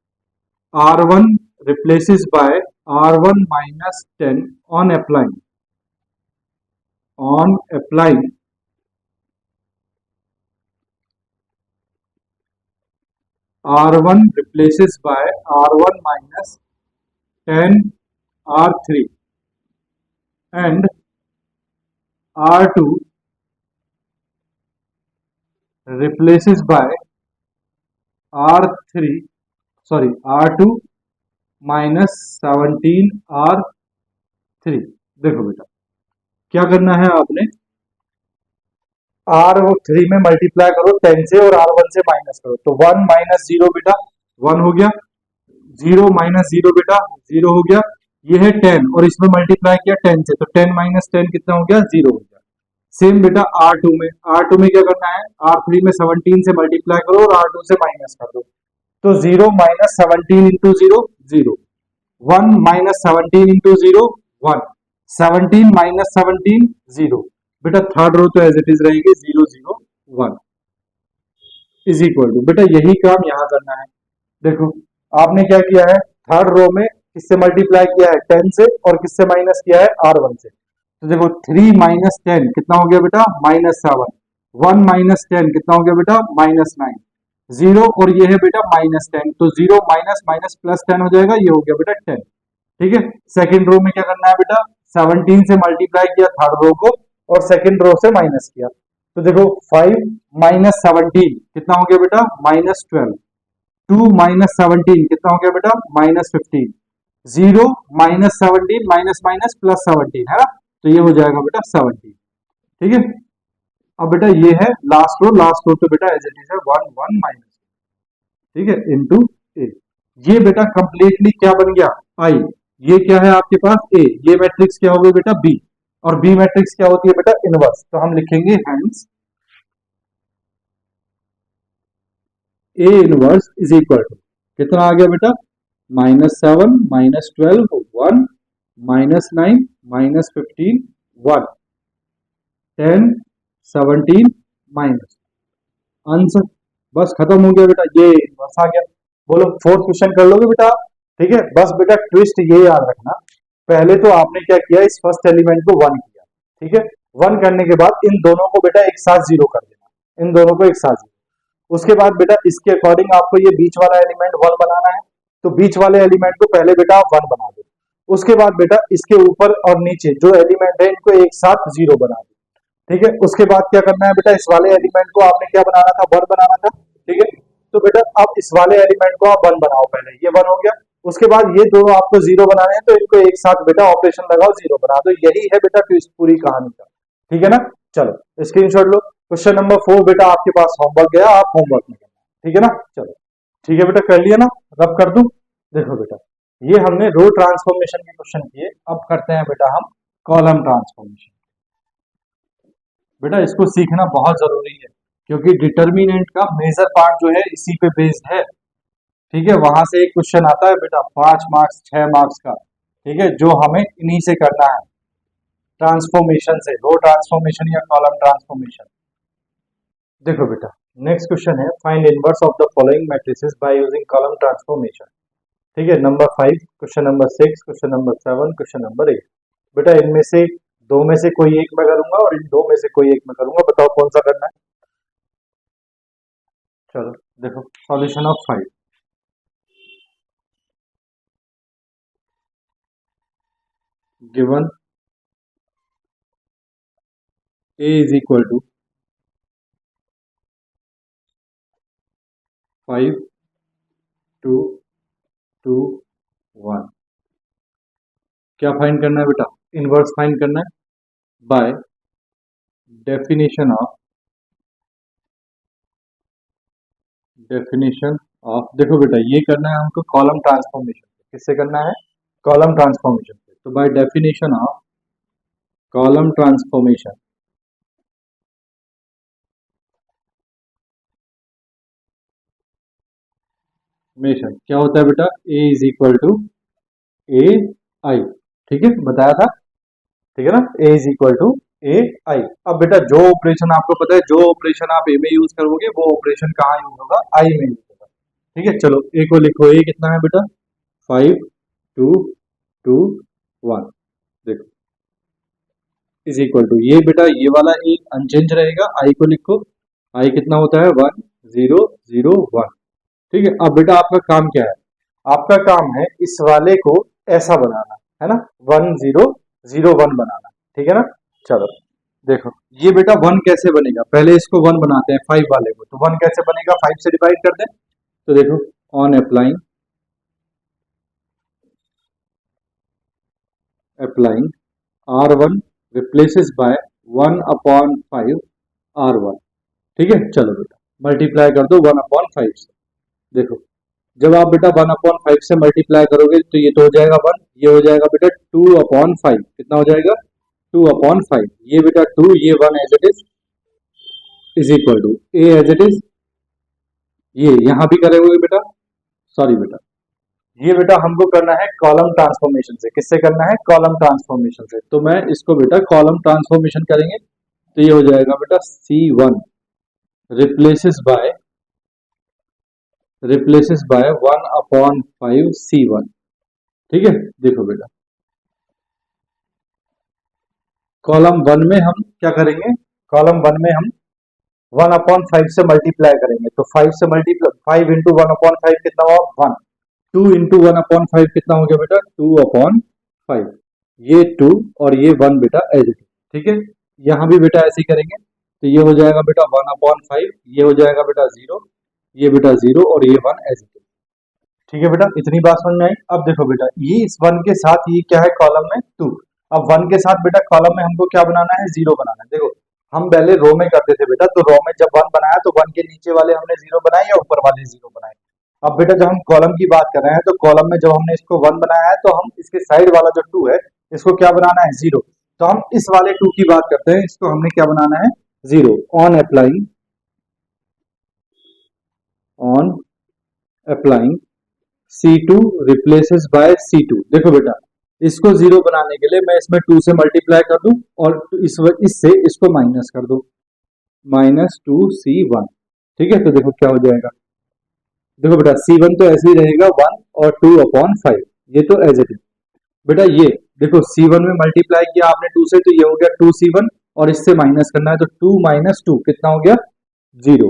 Speaker 1: R1 replaces by R1 - 10 on applying R1 replaces by R1 minus 10 R3 and R2 replaces by R2 minus 17 R3। देखो बेटा क्या करना है आपने, R3 में मल्टीप्लाई करो 10 से और R1 से माइनस करो, तो 1 - 0 बेटा 1 हो गया, 0 - 0 बेटा 0 हो गया, ये है 10 और इसमें मल्टीप्लाई किया 10 से, तो 10 - 10 कितना हो गया 0 हो गया। सेम बेटा R2 में क्या करना है, R3 में 17 से मल्टीप्लाई करो और R2 से माइनस कर दो, तो 0 - 17 इंटू 0 0, 1 - 17 इंटू 0 1, 17 - 17 0, बेटा थर्ड रो तो एज इट इज रहेगी 0 0 1 इज इक्वल टू, बेटा यही काम यहां करना है। देखो आपने क्या किया है, थर्ड रो में किससे मल्टीप्लाई किया है 10 से और किससे माइनस किया है R1 से, तो देखो 3 - 10 कितना हो गया बेटा -7, 1 - 10 कितना हो गया बेटा -9, 0 और ये है बेटा -10, तो 0 माइनस माइनस प्लस 10 हो जाएगा, ये हो गया बेटा 10। ठीक है, सेकंड रो में क्या करना है बेटा 17 से मल्टीप्लाई किया थर्ड रो को और सेकंड रो से माइनस किया, तो देखो 5 - 17 कितना हो गया बेटा -12, 2 - 17 कितना हो गया बेटा -15, 0 - 17 माइनस माइनस प्लस 17 है ना, तो ये हो जाएगा बेटा 17। ठीक है, अब बेटा ये है लास्ट रो तो बेटा एज इट इज है 1 1 माइनस, ठीक है इंटू ए। ये बेटा कंप्लीटली क्या बन गया आई, ये क्या है आपके पास ए, ये मैट्रिक्स क्या हो गया बेटा बी, और बी मैट्रिक्स क्या होती है बेटा इनवर्स, तो हम लिखेंगे hence A inverse is equal to कितना आ गया बेटा -7 -12 1 -9 -15 1 10 17 माइनस आंसर, बस खत्म हो गया बेटा, ये इनवर्स आ गया। बोलो फोर्थ क्वेश्चन कर लोगे बेटा, ठीक है। बस बेटा ट्विस्ट ये याद रखना, पहले तो आपने क्या किया इस फर्स्ट एलिमेंट को 1 किया, ठीक है, 1 करने के बाद इन दोनों को बेटा एक साथ 0 कर देना, इन दोनों को एक साथ 0। उसके बाद बेटा इसके अकॉर्डिंग आपको ये बीच वाला एलिमेंट 1 बनाना है, तो बीच वाले एलिमेंट को पहले बेटा आप 1 बना दो, उसके बाद बेटा इसके ऊपर और नीचे जो एलिमेंट है इनको एक साथ 0 बना दो, ठीक है, उसके बाद क्या करना है बेटा, इस वाले एलिमेंट को आपने क्या बनाना था, वन बनाना था। ठीक है, तो बेटा अब इस वाले एलिमेंट को आप वन बनाओ, पहले ये वन हो गया, उसके बाद ये दोनों आपको जीरो बनाने हैं, तो इनको एक साथ बेटा ऑपरेशन लगाओ, जीरो बना दो। यही है बेटा इस पूरी कहानी का। ठीक है ना, चलो स्क्रीनशॉट लो। क्वेश्चन नंबर 4 बेटा आपके पास होमवर्क गया, आप होमवर्क में करना। ठीक है ना, चलो ठीक है बेटा, कर लिया ना, रब कर दूं। देखो बेटा, ये हमने रो ट्रांसफॉर्मेशन के क्वेश्चन किए, अब करते हैं बेटा हम कॉलम ट्रांसफॉर्मेशन। बेटा इसको सीखना बहुत जरूरी है, क्योंकि डिटर्मिनेंट का मेजर पार्ट जो है इसी पे बेस्ड है। ठीक है, वहां से एक क्वेश्चन आता है बेटा 5 मार्क्स 6 मार्क्स का। ठीक है, जो हमें इन्हीं से करना है, ट्रांसफॉर्मेशन से, रो ट्रांसफॉर्मेशन या कॉलम ट्रांसफॉर्मेशन। देखो बेटा नेक्स्ट क्वेश्चन है, find inverse of the following matrices bye using column transformation. ठीक है, number 5, question number 6, question number 7, question number 8। बेटा इनमें से दो में से कोई एक मैं करूंगा और इन दो में से कोई एक मैं करूंगा, बताओ कौन सा करना है। चलो देखो, solution of 5। Given a is equal to 5 2 2 1। क्या फाइंड करना है बेटा, इनवर्स फाइंड करना है बाय डेफिनेशन ऑफ देखो बेटा ये करना है हमको कॉलम ट्रांसफॉर्मेशन। किससे करना है, कॉलम ट्रांसफॉर्मेशन से। तो by definition of column transformation, क्या होता है बेटा, a is equal to A I. ठीक है, बताया था। ठीक है ना, a is equal to A आई। अब बेटा जो ऑपरेशन आपको पता है, जो ऑपरेशन आप a में यूज करोगे वो ऑपरेशन कहाँ यूज होगा, i में यूज होगा। ठीक है, चलो a को लिखो, a कितना है बेटा 5 2 2 1। देखो इज इक्वल टू, ये बेटा ये वाला एक अनचेंज रहेगा, i को लिखो, i कितना होता है 1 0 0 1। ठीक है, अब बेटा आपका काम क्या है, आपका काम है इस वाले को ऐसा बनाना है ना, 1 0 0 1 बनाना। ठीक है ना, चलो देखो ये बेटा 1 कैसे बनेगा, पहले इसको 1 बनाते हैं 5 वाले को। तो 1 कैसे बनेगा, 5 से डिवाइड कर दें। तो देखो on applying r1 replaces bye 1/5 r1। ठीक है, चलो बेटा मल्टीप्लाई कर दो 1/5 से। देखो जब आप बेटा 1/5 से मल्टीप्लाई करोगे तो ये तो हो जाएगा 1, ये हो जाएगा बेटा 2/5। कितना हो जाएगा 2/5। ये बेटा 2, ये 1 as it is equal to a as it is. ये यहां भी करेंगे बेटा, सॉरी बेटा ये बेटा हमको करना है कॉलम ट्रांसफॉर्मेशन से। किससे करना है, कॉलम ट्रांसफॉर्मेशन से। तो मैं इसको बेटा कॉलम ट्रांसफॉर्मेशन करेंगे तो ये हो जाएगा बेटा C1 रिप्लेसेस बाय 1/5 C1। ठीक है, देखो बेटा कॉलम 1 में हम क्या करेंगे, कॉलम 1 में हम 1/5 से मल्टीप्लाई करेंगे। तो 5 से मल्टीप्लाई 5 इंटू 1/5 कितना हुआ 1। 2 इंटू 1/5 कितना हो गया बेटा 2/5। ये 2 और ये 1 बेटा एज इट। ठीक है, यहां भी बेटा ऐसे ही करेंगे। तो ये हो जाएगा बेटा 1/5, ये हो जाएगा बेटा 0, ये बेटा 0 और ये 1 एज इट। ठीक है बेटा, इतनी बात समझ में आई। अब देखो बेटा ये इस 1 के साथ ये क्या है कॉलम में 2। अब 1 के साथ बेटा कॉलम में हमको क्या बनाना है, 0 बनाना है। देखो हम पहले रो में करते थे बेटा, तो रो में जब 1 बनाया तो 1 के नीचे वाले हमने 0 बनाए या ऊपर वाले 0 बनाए। अब बेटा जब हम कॉलम की बात कर रहे हैं तो कॉलम में जब हमने इसको 1 बनाया है तो हम इसके साइड वाला जो 2 है इसको क्या बनाना है 0। तो हम इस वाले 2 की बात करते हैं, इसको हमने क्या बनाना है 0। On applying C2 replaces by C2। देखो बेटा इसको 0 बनाने के लिए मैं इसमें 2 से मल्टीप्लाई कर दूं और इससे इसको माइनस कर दूं, -2C1। ठीक है, तो देखो क्या हो जाएगा, देखो बेटा C1 तो ऐसे ही रहेगा 1 और 2/5, ये तो एज इट इज। बेटा ये देखो C1 में मल्टीप्लाई किया आपने 2 से, तो ये हो गया 2C1 और इससे माइनस करना है तो 2 - 2 कितना हो गया 0।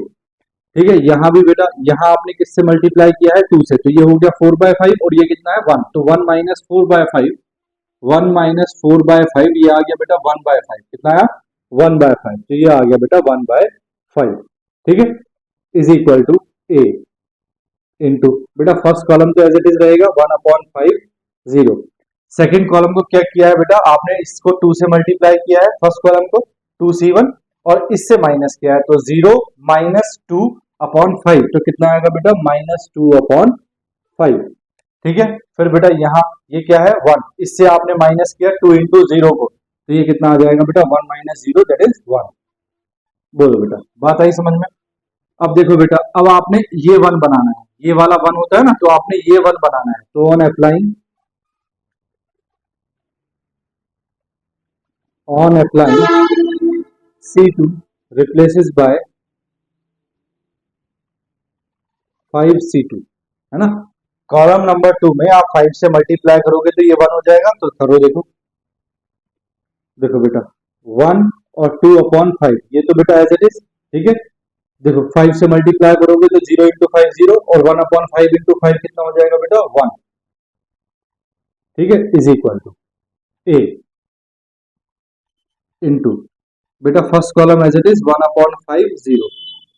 Speaker 1: ठीक है, यहाँ भी बेटा यहाँ आपने किससे मल्टीप्लाई किया है 2 से, तो ये हो गया 4/5 और ये कितना है 1, तो 1 - 4/5, 1 - 4/5 ये आ गया बेटा 1/5। कितना आया 1/5, तो ये आ गया बेटा 1/5, ठीक है, is equal to A into बेटा फर्स्ट कॉलम तो एज इट इज रहेगा 1/5 0। सेकेंड कॉलम को क्या किया है बेटा, आपने इसको 2 से मल्टीप्लाई किया है, फर्स्ट कॉलम को 2c1 और इससे माइनस किया है, तो 0 माइनस 2/5, तो कितना आएगा बेटा -2/5, ठीक है। फिर बेटा यहाँ ये क्या है 1, इससे आपने माइनस किया 2 इंटू 0 को, तो ये कितना आ जाएगा बेटा 1 माइनस 0 दैट इज 1। बोलो बेटा, बात आई समझ में। अब देखो बेटा, अब आपने ये 1 बनाना है, ये वाला 1 होता है ना, तो आपने ये 1 बनाना है, तो on applying C2 replaces bye 5C2, है ना। कॉलम नंबर 2 में आप 5 से मल्टीप्लाई करोगे तो ये 1 हो जाएगा, तो करो देखो, देखो बेटा 1 और 2/5, ये तो बेटा एज इट इज, ठीक है। देखो 5 से मल्टीप्लाई करोगे तो 0 इंटू 5 0, और 1/5 इंटू 5 कितना हो जाएगा बेटा 1, ठीक है, is equal to A into बेटा first column as it is 1/5 0।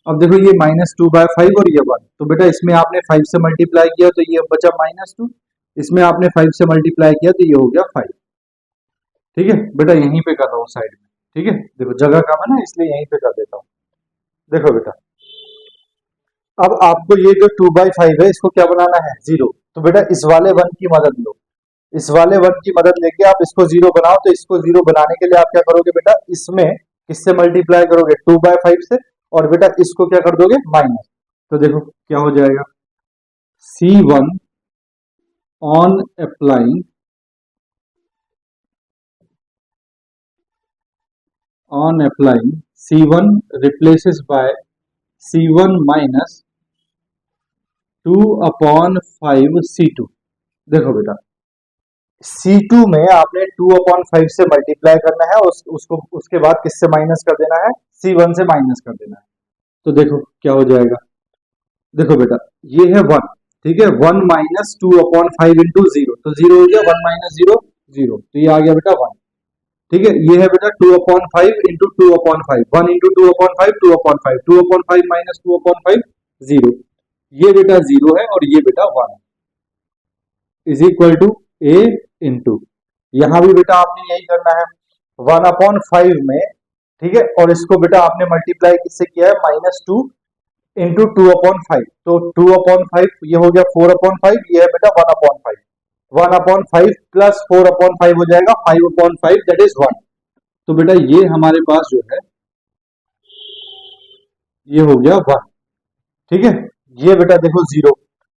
Speaker 1: अब देखो ये -2/5 और ये 1, तो बेटा इसमें आपने 5 से मल्टीप्लाई किया तो ये बचा -2, इसमें आपने 5 से मल्टीप्लाई किया तो ये हो गया 5, ठीक है बेटा। यहीं पे कर रहा हूँ साइड में, ठीक है, देखो जगह कम है ना इसलिए यहीं पे कर देता हूँ। देखो बेटा, अब आपको ये जो 2/5 है इसको क्या बनाना है 0, तो बेटा इस वाले 1 की मदद लो, इस वाले 1 की मदद लेके आप इसको 0 बनाओ, तो इसको 0 बनाने के लिए आप क्या करोगे बेटा, इसमें किससे मल्टीप्लाई करोगे 2/5 से, और बेटा इसको क्या कर दोगे माइनस, तो देखो क्या हो जाएगा C1 on applying C1 replaces by C1 minus 2/5 C2। देखो बेटा C2 में आपने 2/5 से मल्टीप्लाई करना है, उसको उसके बाद किससे माइनस कर देना है, C1 से माइनस कर देना है, तो देखो क्या हो जाएगा। देखो बेटा ये है 1, ठीक है, 1 माइनस 2/5 इंटू 0, तो 0 हो गया, 1 माइनस 0 0, तो ये आ गया बेटा 1, ठीक है। ये है बेटा 2/5 इंटू 2/5, 1 इंटू 2/5 2/5, 2/5 माइनस 2/5 0, ये बेटा 0 है और ये बेटा 1 is equal to A into, यहां भी बेटा आपने यही करना है 1/5 में, ठीक है, और इसको बेटा आपने मल्टीप्लाई किससे किया है -2 इंटू 2/5, तो 2/5 ये हो गया 4/5, ये है बेटा 1/5, 1/5 प्लस 4/5 हो जाएगा 5/5 दैट इज 1, तो बेटा ये हमारे पास जो है ये हो गया 1, ठीक है। ये बेटा देखो 0,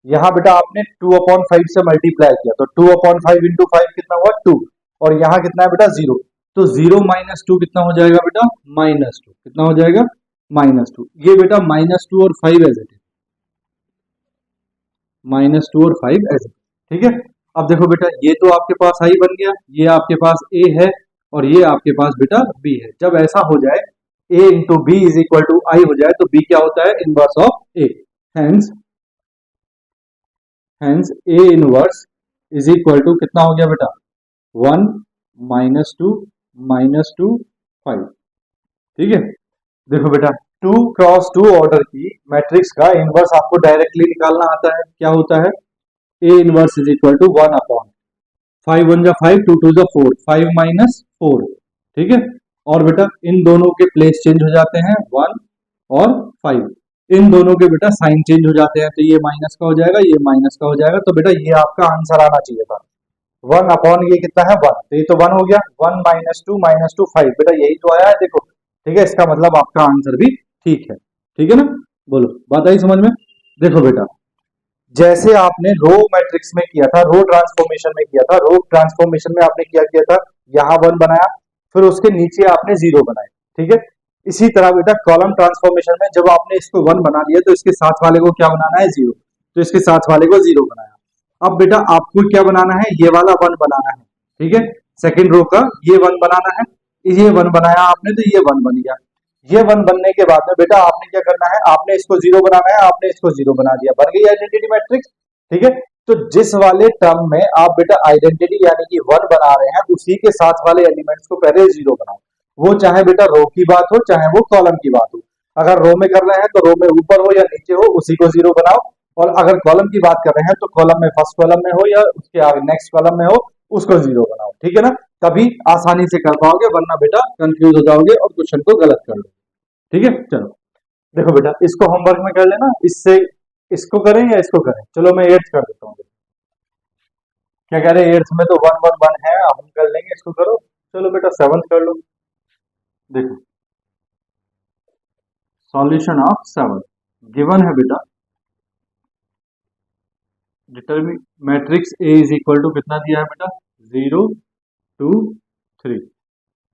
Speaker 1: यहां बेटा आपने 2/5 से मल्टीप्लाई किया, तो 2/5 इंटू 5 कितना हुआ 2, और यहां कितना है बेटा 0, तो 0 माइनस 2 कितना हो जाएगा बेटा -2, कितना हो जाएगा -2, ये बेटा -2 और 5 एज इट इज, -2 और 5 एज इट, ठीक है। अब देखो बेटा ये तो आपके पास आई बन गया, ये आपके पास a है और ये आपके पास बेटा b है। जब ऐसा हो जाए a into B is equal to I हो जाए, तो b क्या होता है inverse of a, hence a inverse is equal to कितना हो गया बेटा 1 -2 -2 5, ठीक है। देखो बेटा 2 क्रॉस 2 ऑर्डर की मैट्रिक्स का इनवर्स आपको डायरेक्टली निकालना आता है, क्या होता है a inverse is equal to 1/5 1 जा 5 2 2 जा 4 5 माइनस 4, ठीक है। और बेटा इन दोनों के प्लेस चेंज हो जाते हैं 1 और 5, इन दोनों के बेटा साइन चेंज हो जाते हैं, तो ये माइनस का हो जाएगा, ये माइनस का हो जाएगा, तो बेटा ये आपका आंसर आना चाहिए था 1 ये कितना है 1, तो ये तो 1 हो गया, 1 -2 5, बेटा यही तो आया है देखो, ठीक है। इसका मतलब आपका आंसर भी ठीक है ना। बोलो बात आई समझ में। देखो बेटा जैसे आपने रो मैट्रिक्स में किया था, रो ट्रांसफॉर्मेशन में किया था, रो ट्रांसफॉर्मेशन में आपने क्या किया था, यहाँ 1 बनाया, फिर उसके नीचे आपने 0 बनाए, ठीक है। इसी तरह बेटा कॉलम ट्रांसफॉर्मेशन में जब आपने इसको 1 बना लिया तो इसके साथ वाले को क्या बनाना है 0, तो इसके साथ वाले को 0 बनाया। अब बेटा आपको क्या बनाना है, ये वाला 1 बनाना है, ठीक है, सेकेंड रो का ये 1 बनाना है, ये 1 बनाया आपने तो ये 1 बन गया। ये 1 बनने के बाद में बेटा आपने क्या करना है, आपने इसको 0 बनाना है, आपने इसको 0 बना दिया, बन गई आइडेंटिटी मैट्रिक्स, ठीक है। तो जिस वाले टर्म में आप बेटा आइडेंटिटी यानी कि 1 बना रहे हैं, उसी के साथ वाले एलिमेंट्स को पहले 0 बनाओ। वो चाहे बेटा रो की बात हो चाहे वो कॉलम की बात हो। अगर रो में कर रहे हैं तो रो में ऊपर हो या नीचे हो उसी को जीरो बनाओ, और अगर कॉलम की बात कर रहे हैं तो कॉलम में फर्स्ट कॉलम में हो या उसके आगे नेक्स्ट कॉलम में हो उसको जीरो बनाओ। ठीक है ना, तभी आसानी से कर पाओगे, वरना बेटा कंफ्यूज हो जाओगे और क्वेश्चन को गलत कर लो। ठीक है, चलो देखो बेटा इसको होमवर्क में कर लेना, इससे इसको करें या इसको करें। चलो मैं एट्थ कर देता हूँ। क्या कह रहे हैं, एट्थ में तो 1 1 1 है, अब हम कर लेंगे, इसको करो। चलो बेटा सेवंथ कर लो। देखो सॉल्यूशन ऑफ सेवन गिवन है बेटा, determine matrix A is equal to कितना दिया है बेटा, 0 2 3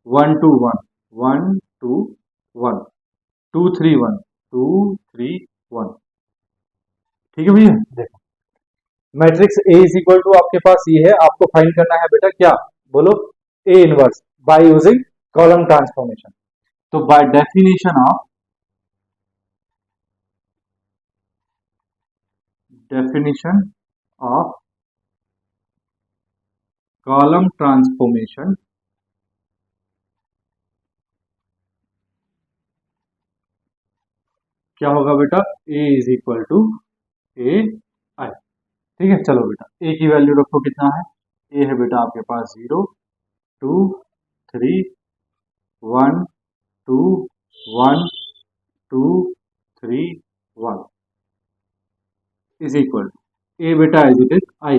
Speaker 1: 1 2 1 1 2 1 2 3 1 2 3 1। ठीक है भैया, देखो matrix A is equal to आपके पास ये है, आपको फाइंड करना है बेटा क्या, बोलो, A inverse by using column transformation. तो by definition of column transformation क्या होगा बेटा, A is equal to A I. ठीक है, चलो बेटा ए की वैल्यू रखो, कितना है, ए है बेटा आपके पास 0 2 3 1 2 1 2 3 1 इज इक्वल टू ए बेटा एज इट इज आई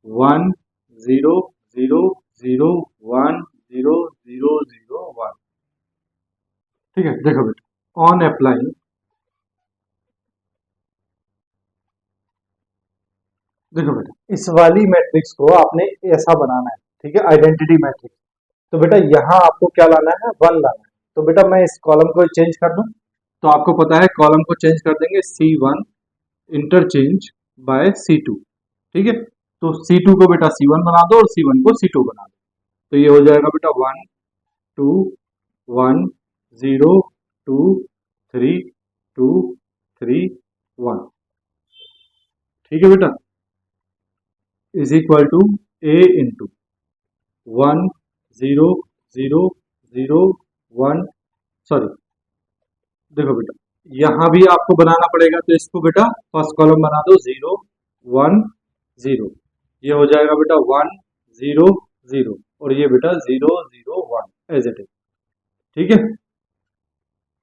Speaker 1: 1 0 0 0 1 0 0 0 1। ठीक है, देखो बेटा ऑन अप्लाइंग, देखो बेटा इस वाली मैट्रिक्स को आपने ऐसा बनाना है, ठीक है, आइडेंटिटी मैट्रिक्स। तो बेटा यहाँ आपको क्या लाना है, 1 लाना है। तो बेटा मैं इस कॉलम को चेंज कर दूं, तो आपको पता है कॉलम को चेंज कर देंगे, C1 इंटरचेंज बाय C2। ठीक है, तो C2 को बेटा C1 बना दो और C1 को C2 बना दो, तो ये हो जाएगा बेटा 1 2 1 0 2 3 2 3 1। ठीक है बेटा, is equal to A into 1 0 0 0 1, sorry देखो बेटा यहां भी आपको बनाना पड़ेगा, तो इसको बेटा फर्स्ट कॉलम बना दो 0 1 0, ये हो जाएगा बेटा 1 0 0 और ये बेटा 0 0 1 एज इट इज। ठीक है,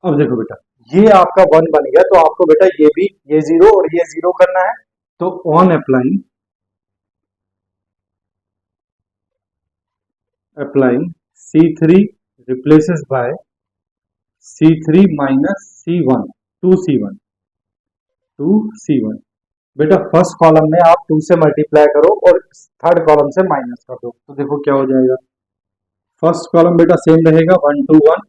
Speaker 1: अब देखो बेटा ये आपका 1 बन गया, तो आपको बेटा ये भी ये 0 और ये 0 करना है। तो on applying C3 replaces by C3 minus C1 2C1 2C1। बेटा फर्स्ट कॉलम में आप 2 से मल्टीप्लाई करो और थर्ड कॉलम से माइनस कर दो, तो देखो क्या हो जाएगा, फर्स्ट कॉलम बेटा सेम रहेगा 1 2 1,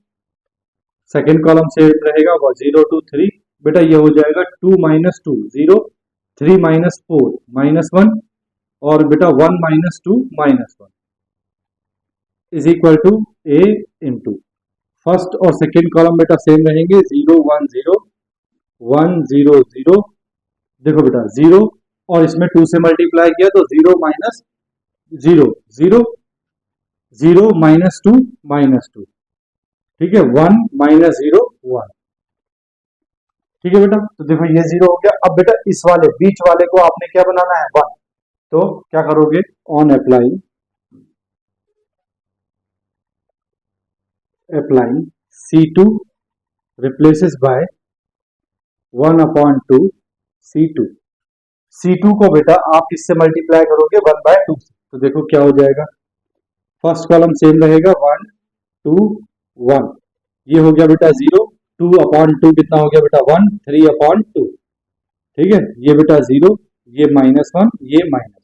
Speaker 1: सेकेंड कॉलम सेम रहेगा 0 2 3, बेटा ये हो जाएगा 2 माइनस 2 0 3 माइनस 4 माइनस 1 और बेटा 1 minus 2 minus 1 is equal to A into first और सेकेंड कॉलम बेटा सेम रहेंगे 0 1 0 1 0 0, देखो बेटा 0 और इसमें 2 से मल्टीप्लाई किया तो 0 माइनस 0 0 0 माइनस 2 माइनस 2, ठीक है 1 माइनस 0 1। ठीक है बेटा, तो देखो ये 0 हो गया। अब बेटा इस वाले बीच वाले को आपने क्या बनाना है 1, तो क्या करोगे, on applying C2 replaces by 1 upon 2 C2। C2 को बेटा आप किससे मल्टीप्लाई करोगे 1 बाय 2 से, तो देखो क्या हो जाएगा, फर्स्ट कॉलम सेम रहेगा 1 2 1, ये हो गया बेटा 0 2 अपॉन 2 कितना हो गया बेटा 1 3 अपॉन 2। ठीक है, ये बेटा 0 ये माइनस 1 ये minus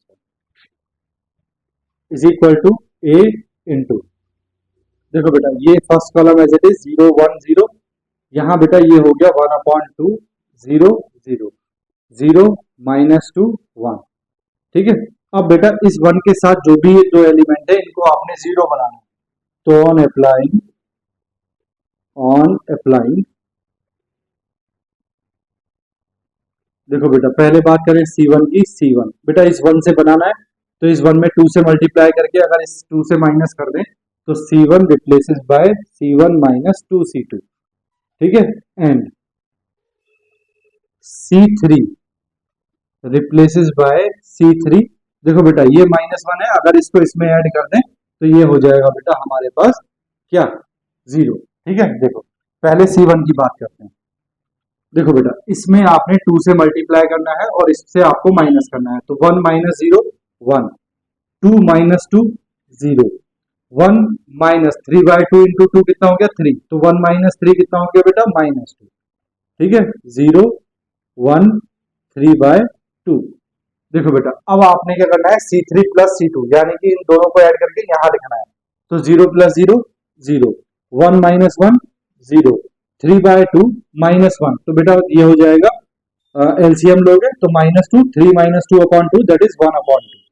Speaker 1: 1 is equal to A into, देखो बेटा ये first column as it is 0 1 0, यहाँ बेटा ये हो गया 1 अपॉन 2 0 0 0 माइनस 2 1। ठीक है, अब बेटा इस 1 के साथ जो भी दो एलिमेंट है इनको आपने 0 बनाना है, तो ऑन अप्लाइंग देखो बेटा पहले बात करें C1 की, C1 बेटा इस 1 से बनाना है, तो इस 1 में 2 से मल्टीप्लाई करके अगर इस 2 से माइनस कर दें तो C1 replaces by C1 minus 2C2, ठीक है, and C3 replaces bye C3। देखो बेटा ये -1 है, अगर इसको इसमें ऐड कर दें तो ये हो जाएगा बेटा हमारे पास क्या, 0, ठीक है। देखो पहले C1 की बात करते हैं। देखो बेटा इसमें आपने 2 से मल्टीप्लाई करना है और इससे आपको माइनस करना है, तो 1 माइनस 0 1, 2 माइनस 2 0, 1 माइनस 3/2 इंटू 2 कितना हो गया 3, तो 1 माइनस 3 कितना हो गया बेटा -2, ठीक है, 0 1 3/2। देखो बेटा अब आपने क्या करना है C3 प्लस C2 यानी कि इन दोनों को ऐड करके यहां लिखना है, तो 0 प्लस 0 0, 1 माइनस 1 0, 3/2 -1, तो बेटा ये हो जाएगा एलसीएम लोगे तो -2, 3 minus 2 upon 2 that is 1 upon 2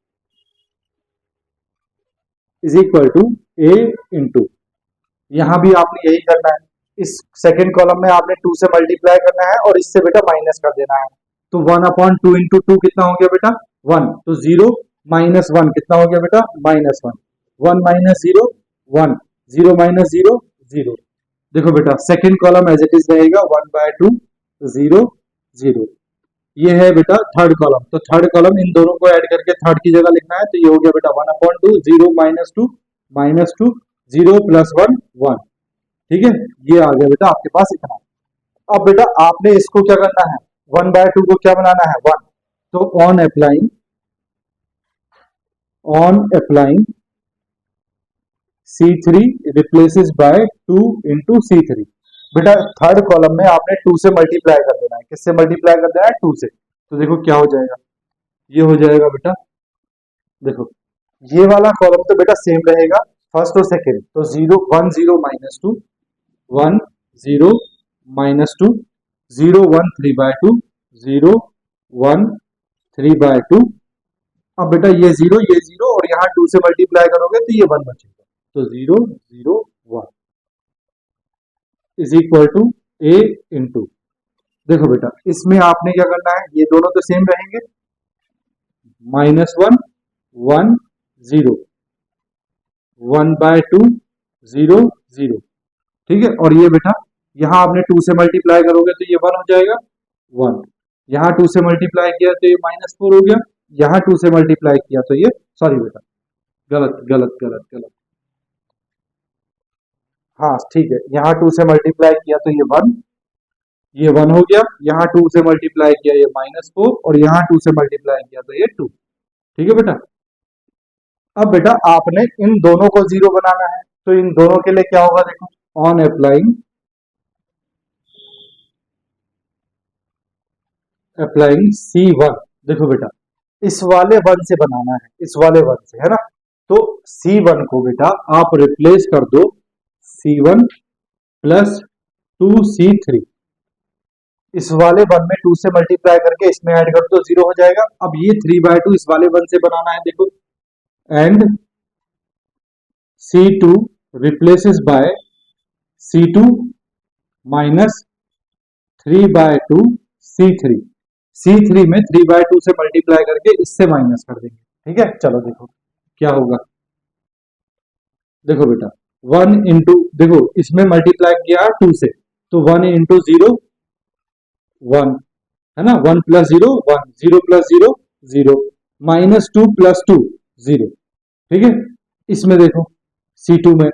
Speaker 1: is equal to a into, यहां भी आपने यही करना है, इस सेकंड कॉलम में आपने 2 से मल्टीप्लाई करना है और इससे बेटा माइनस कर देना है, तो 1 अपॉन 2 इंटू 2 कितना हो गया बेटा 1, तो 0 माइनस 1 कितना हो गया बेटा -1, 1 माइनस 0 1, 0 माइनस 0 0। देखो बेटा second column as it is रहेगा 1/2 0 0। ये है बेटा थर्ड कॉलम, तो थर्ड कॉलम इन दोनों को ऐड करके थर्ड की जगह लिखना है, तो ये हो गया बेटा 1/2 0 माइनस 2 0 प्लस 1 1, ठीक है, ये आ गया बेटा आपके पास इतना। अब बेटा आपने इसको क्या करना है 1/2 को क्या बनाना है 1, तो on applying C3 replaces by 2 into C3। बेटा थर्ड कॉलम में आपने 2 से मल्टीप्लाई कर देना है, किससे मल्टीप्लाई कर देना है 2 से, तो देखो क्या हो जाएगा, ये हो जाएगा बेटा, देखो ये वाला कॉलम तो बेटा सेम रहेगा फर्स्ट और सेकेंड, तो 0 1 0 माइनस 2 1 0 माइनस 2 0 1 3/2 0 1 3/2। अब बेटा ये 0 और यहाँ 2 से मल्टीप्लाई करोगे तो ये 1 बचेगा, तो 0 0 1 is equal to a into, देखो बेटा इसमें आपने क्या करना है, ये दोनों तो सेम रहेंगे, -1 1 0 1/2 0 0, ठीक है, और ये बेटा यहाँ आपने 2 से मल्टीप्लाई करोगे तो ये 1 हो जाएगा 1, यहाँ 2 से मल्टीप्लाई किया तो ये -4 हो गया, यहाँ 2 से मल्टीप्लाई किया तो ये, सॉरी बेटा गलत गलत गलत गलत, हाँ ठीक है, यहाँ 2 से मल्टीप्लाई किया तो ये 1 हो गया, यहाँ 2 से मल्टीप्लाई किया ये -4 और यहाँ 2 से मल्टीप्लाई किया तो ये 2, ठीक है बेटा। अब बेटा आपने इन दोनों को 0 बनाना है, तो इन दोनों के लिए क्या होगा, देखो ऑन अप्लाइंग C1, देखो बेटा इस वाले 1 से बनाना है, इस वाले 1 से है ना, तो C1 को बेटा आप रिप्लेस कर दो C1 प्लस 2C3, इस वाले 1 में 2 से मल्टीप्लाई करके इसमें ऐड कर दो 0 हो जाएगा। अब ये 3/2 इस वाले 1 से बनाना है, देखो and C2 replaces by C2 minus 3/2 C3, C3 में 3/2 से मल्टीप्लाई करके इससे माइनस कर देंगे, ठीक है। चलो देखो क्या होगा, देखो बेटा 1 इंटू, देखो इसमें मल्टीप्लाई किया 2 से, तो 1 इंटू 0 1 है ना, 1 प्लस 0 1, 0 प्लस 0 0, -2 प्लस 2 0, ठीक है। इसमें देखो C2 में,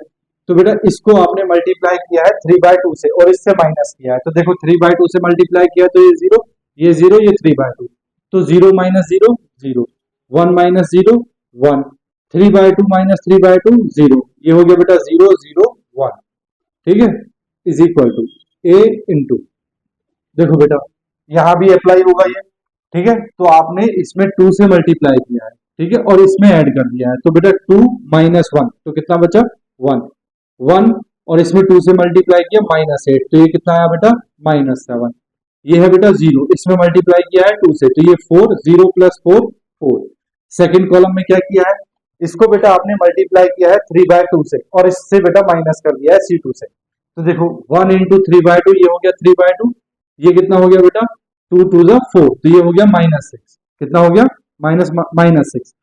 Speaker 1: तो बेटा इसको आपने मल्टीप्लाई किया है 3/2 से और इससे माइनस किया है, तो देखो 3/2 से मल्टीप्लाई किया तो ये 0 ये 0 ये 3/2, तो 0 माइनस 0 0, 1 माइनस 0 1, 3/2 माइनस 3/2 0, ये हो गया बेटा 0 0 1, ठीक है, is equal to a into, देखो बेटा यहां भी अप्लाई होगा ये, ठीक है, तो आपने इसमें 2 से मल्टीप्लाई किया है, ठीक है, और इसमें ऐड कर दिया है, तो बेटा 2 माइनस 1 तो कितना बचा 1 1, और इसमें 2 से मल्टीप्लाई किया -8, तो ये कितना आया बेटा -7, ये है बेटा 0, इसमें मल्टीप्लाई किया है 2 से, तो ये 4 0 प्लस 4 4। सेकंड कॉलम में क्या किया है, इसको बेटा आपने मल्टीप्लाई किया है 3/2 से और इससे बेटा माइनस कर दिया है C2 से, तो देखो 1 इंटू 3/2 ये हो गया 3/2, ये कितना हो गया बेटा 2 2 जा 4, तो ये हो गया -6, कितना हो गया -6,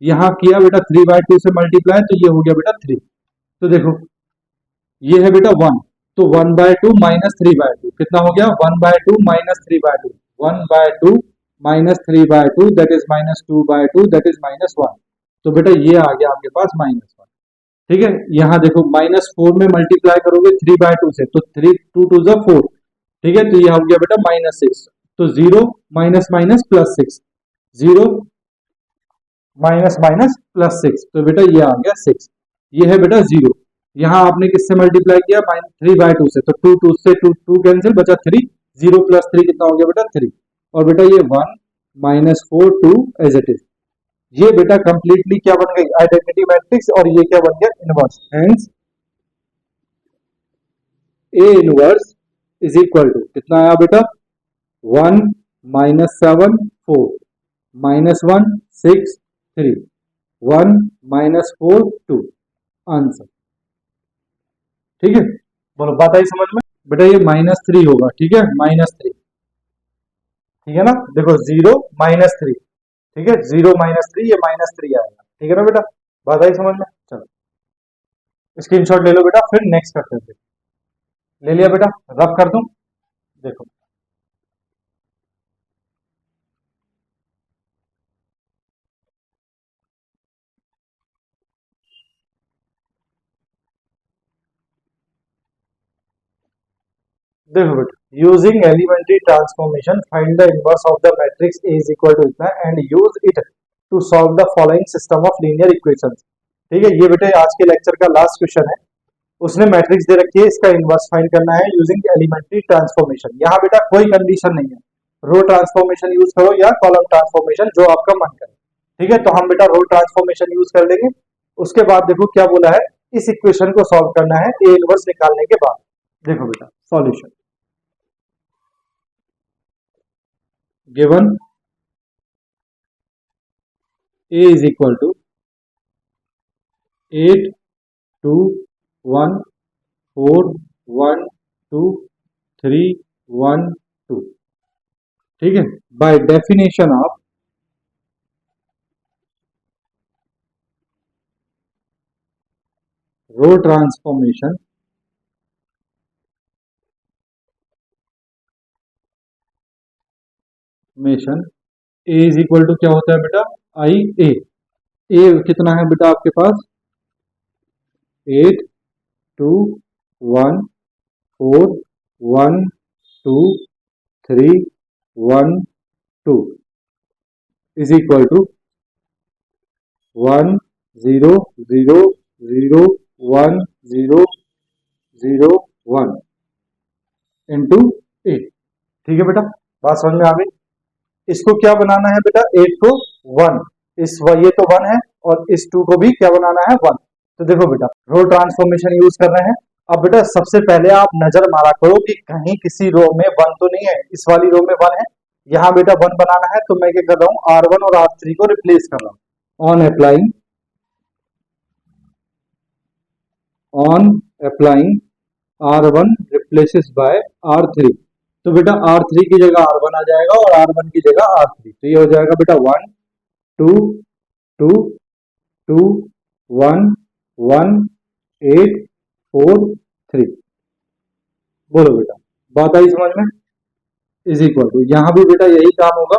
Speaker 1: यहाँ किया बेटा 3/2 से मल्टीप्लाई तो ये हो गया बेटा 3, तो देखो ये है बेटा 1, तो 1/2 -3/2 कितना हो गया? 1/2 -3/2, 1/2 -3/2 दैट इज -2/2 दैट इज -1। तो बेटा ये आ गया आपके पास -1। ठीक है, यहाँ देखो -4 में मल्टीप्लाई करोगे 3/2 से, तो 3 2 2 जा 4। ठीक है, तो ये हो गया बेटा -6। तो 0 minus minus plus 6, 0 minus minus plus 6, तो बेटा ये आ गया 6। ये है बेटा 0। यहाँ आपने किससे मल्टीप्लाई किया? -3/2 से, तो 2 2 से 2 2 कैंसिल, बचा 3, 0 प्लस 3 कितना हो गया बेटा? 3। और बेटा ये 1 -4 2 एज इट इज। ये बेटा कंप्लीटली क्या बन गई? Identity matrix. और ये क्या बन गया? Inverse. Hence A inverse is equal to कितना आया बेटा? 1 -7 4 -1 6 3 1 -4 2 आंसर। ठीक है, बोलो बात आई समझ में? बेटा ये -3 होगा। ठीक है, -3। ठीक है ना, देखो 0 -3। ठीक है, 0 -3, ये -3 आएगा। ठीक है ना बेटा, बात आई समझ में? चलो स्क्रीनशॉट ले लो बेटा, फिर नेक्स्ट करते हैं। ले लिया बेटा, रब कर दूं? देखो देखो बेटा, using elementary transformation find the inverse of the matrix A is equal to इतना and use it to solve the following system of linear equations. ठीक है, ये बेटे आज के लेक्चर का लास्ट क्वेश्चन है। उसने मैट्रिक्स दे रखी है, इसका इनवर्स फाइंड करना है यूजिंग एलिमेंट्री ट्रांसफॉर्मेशन। यहाँ बेटा कोई कंडीशन नहीं है, रो ट्रांसफॉर्मेशन यूज करो या कॉलम ट्रांसफॉर्मेशन, जो आपका मन करे। ठीक है, तो हम बेटा रो ट्रांसफॉर्मेशन यूज कर लेंगे। उसके बाद देखो क्या बोला है, इस इक्वेशन को सॉल्व करना है ए इनवर्स निकालने के बाद। देखो बेटा solution given a is equal to 8 2 1 4 1 2 3 1 2। ठीक है, by definition of row transformation मेशन a इज इक्वल टू क्या होता है बेटा? आई ए कितना है बेटा आपके पास? 8 2 1 4 1 2 3 1 2 इज इक्वल टू 1 0 0 0 1 0 0 1 इंटू ए। ठीक है बेटा, बात समझ में आ गई? इसको क्या बनाना है बेटा? 8 को 1, ये तो 1 है, और इस 2 को भी क्या बनाना है? 1। तो देखो बेटा रो ट्रांसफॉर्मेशन यूज कर रहे हैं। अब बेटा सबसे पहले आप नजर मारा करो कि कहीं किसी रो में 1 तो नहीं है। इस वाली रो में 1 है, यहाँ बेटा 1 बनाना है, तो मैं क्या कर रहा हूँ? R1 और R3 को रिप्लेस कर रहा हूँ। On applying R1 replaces by R3। तो बेटा R3 की जगह R1 आ जाएगा और R1 की जगह R3, तो ये हो जाएगा बेटा 1 2 2 2 1 1 8 4 3। बोलो बेटा बात आई समझ में? इज इक्वल टू यहां भी बेटा यही काम होगा,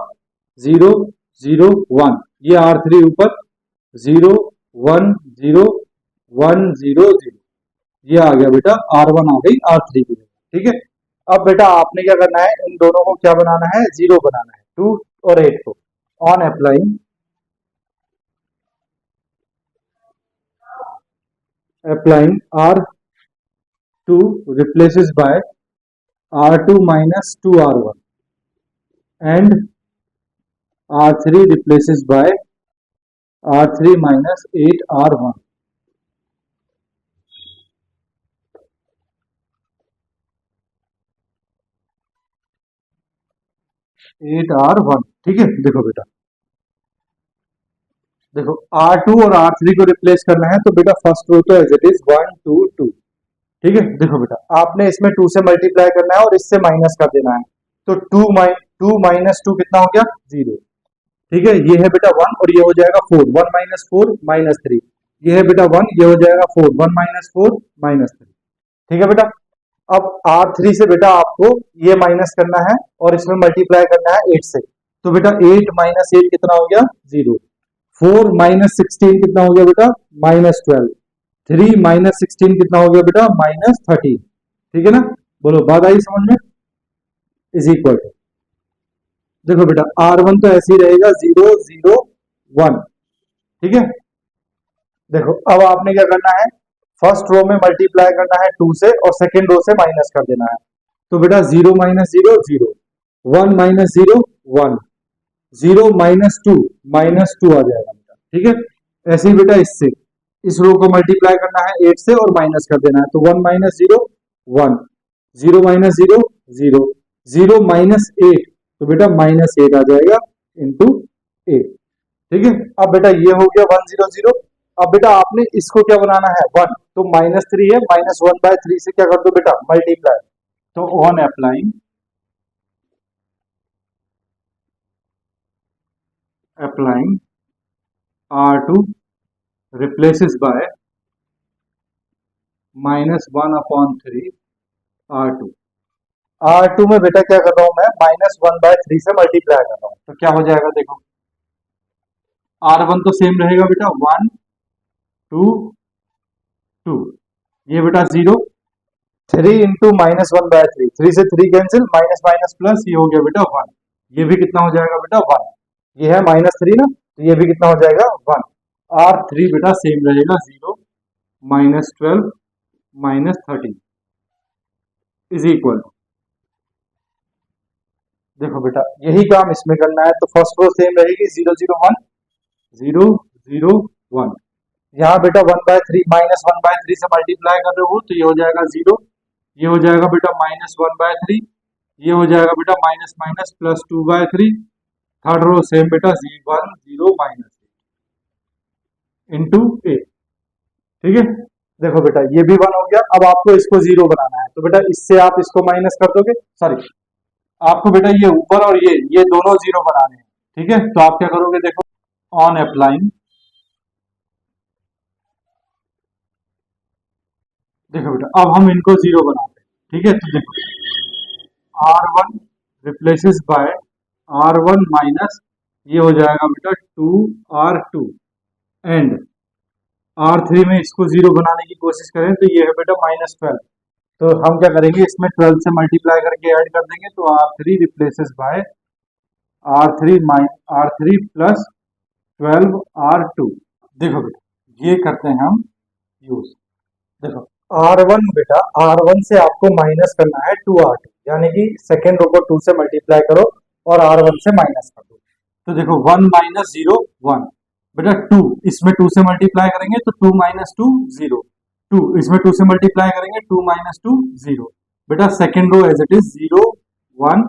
Speaker 1: 0 0 1, ये R3 ऊपर 0 1 0 1 0 0, ये आ गया बेटा R1 आ गई R3 की जगह। ठीक है, अब बेटा आपने क्या करना है? इन दोनों को क्या बनाना है? 0 बनाना है, 2 और 8 को। On applying R2 replaces by R2 minus 2R1 and R3 replaces by R3 minus 8R1। 8R1। ठीक है, देखो बेटा, देखो R2 और R3 को रिप्लेस करना है, तो बेटा फर्स्ट रो तो एज इट इज 1 2 2। ठीक है, देखो बेटा आपने इसमें 2 से मल्टीप्लाई करना है और इससे माइनस कर देना है, तो 2 माइनस 2 कितना हो गया? 0। ठीक है, ये है बेटा 1 और ये हो जाएगा 4, 1 - 4 -3, ये है बेटा 1, ये हो जाएगा 4, 1 माइनस 4 माइनस 3। ठीक है बेटा। अब R3 से बेटा आपको ये माइनस करना है और इसमें मल्टीप्लाई करना है 8 से। तो बेटा 8 माइनस 8 कितना हो गया? 0। 4 माइनस 16 कितना हो गया बेटा? माइनस 12। 3 माइनस 16 कितना हो गया बेटा? माइनस 13। ठीक है ना? बोलो बात आई समझ में? इज इक्वल टू, देखो बेटा R1 तो ऐसे ही रहेगा 0 0 1। ठीक है। देखो अब आपने क्या करना है, फर्स्ट रो में मल्टीप्लाई करना है 2 से और सेकेंड रो से माइनस कर देना है। तो बेटा 0 माइनस 0 0, 1 माइनस 0 1, 0 माइनस 2 माइनस 2 आ जाएगा बेटा। ठीक है। ऐसे ही बेटा इससे इस रो को मल्टीप्लाई करना है 8 से और माइनस कर देना है। तो 1 माइनस 0 1, 0 माइनस 0 0, 0 माइनस 8, तो बेटा माइनस 8 आ जाएगा इंटू 8। ठीक है। अब बेटा ये हो गया 1 0 0। अब बेटा आपने इसको क्या बनाना है? 1, तो माइनस 3 है, माइनस 1 बाय 3 से क्या कर दो बेटा? मल्टीप्लाई। तो on applying R2 replaces by minus 1/3 R2। R2 में बेटा क्या कर रहा हूं मैं? माइनस 1/3 से मल्टीप्लाई कर रहा हूं। तो क्या हो जाएगा देखो, R1 तो सेम रहेगा बेटा 1 2 2, ये बेटा 0, 3 इंटू माइनस 1/3, 3 से 3 कैंसिल, माइनस माइनस प्लस, ये हो गया बेटा 1। ये भी कितना हो जाएगा बेटा? 1। ये है माइनस 3 ना, तो ये भी कितना हो जाएगा? 1। R3 बेटा सेम रहेगा 0 minus 12 minus 13 is equal to, देखो बेटा यही काम इसमें करना है। तो फर्स्ट रो सेम रहेगी 0 0 1 0 0 1। यहाँ बेटा 1/3 माइनस 1/3 से मल्टीप्लाई कर रहे हो तो ये हो जाएगा 0, ये हो जाएगा बेटा माइनस 1/3, ये हो जाएगा बेटा minus minus plus 2/3। Third row same बेटा 1 0 माइनस इंटू 8। ठीक है। देखो बेटा ये भी 1 हो गया। अब आपको इसको 0 बनाना है, तो बेटा इससे आप इसको माइनस कर दोगे, सॉरी आपको बेटा ये ऊपर और ये दोनों 0 बनाने हैं। ठीक है। तो आप क्या करोगे देखो, ऑन अप्लाइंग, देखो बेटा अब हम इनको 0 बनाते हैं। ठीक है। तो देखो R1 replaces by R1 minus, ये हो जाएगा बेटा 2R2 एंड R3 में इसको 0 बनाने की कोशिश करें तो ये है बेटा माइनस 12। तो हम क्या करेंगे, इसमें 12 से मल्टीप्लाई करके ऐड कर देंगे। तो R3 replaces by R3 plus 12R2। देखो बेटा ये करते हैं हम यूज। देखो R1 बेटा, R1 से आपको माइनस करना है 2R2, यानी कि सेकेंड रो को 2 से मल्टीप्लाई करो और R1 से माइनस कर दो। तो देखो 1 माइनस 0 1, बेटा 2 इसमें 2 से मल्टीप्लाई करेंगे तो 2 माइनस 2 0, 2 इसमें 2 से मल्टीप्लाई करेंगे 2 माइनस 2 0। बेटा second row as it is 0 1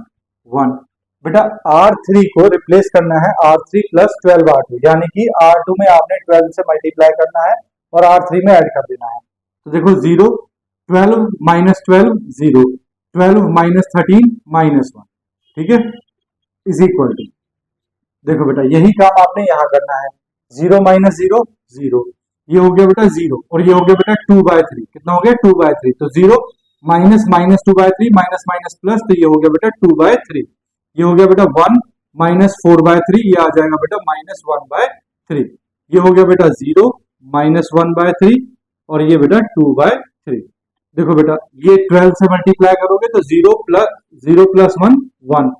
Speaker 1: 1। बेटा R3 को रिप्लेस करना है R3 प्लस 12R2, यानी कि R2 में आपने 12 से मल्टीप्लाई करना है और R3 में ऐड कर देना है। तो देखो 0 12 माइनस 12 0, 12 माइनस 13 माइनस 1। ठीक है। इज इक्वल टू, देखो बेटा यही काम आपने यहाँ करना है। 0 माइनस 0 0, ये हो गया बेटा 0 और ये हो गया बेटा 2/3, कितना हो गया? 2/3। तो 0 minus minus 2/3 minus minus plus, तो ये हो गया बेटा 2/3। ये हो गया बेटा 1 माइनस 4/3, ये आ जाएगा बेटा माइनस 1/3। ये हो गया बेटा 0 माइनस 1/3 और ये बेटा 2/3। देखो बेटा ये 12 से मल्टीप्लाई करोगे तो 0 प्लस 1 1,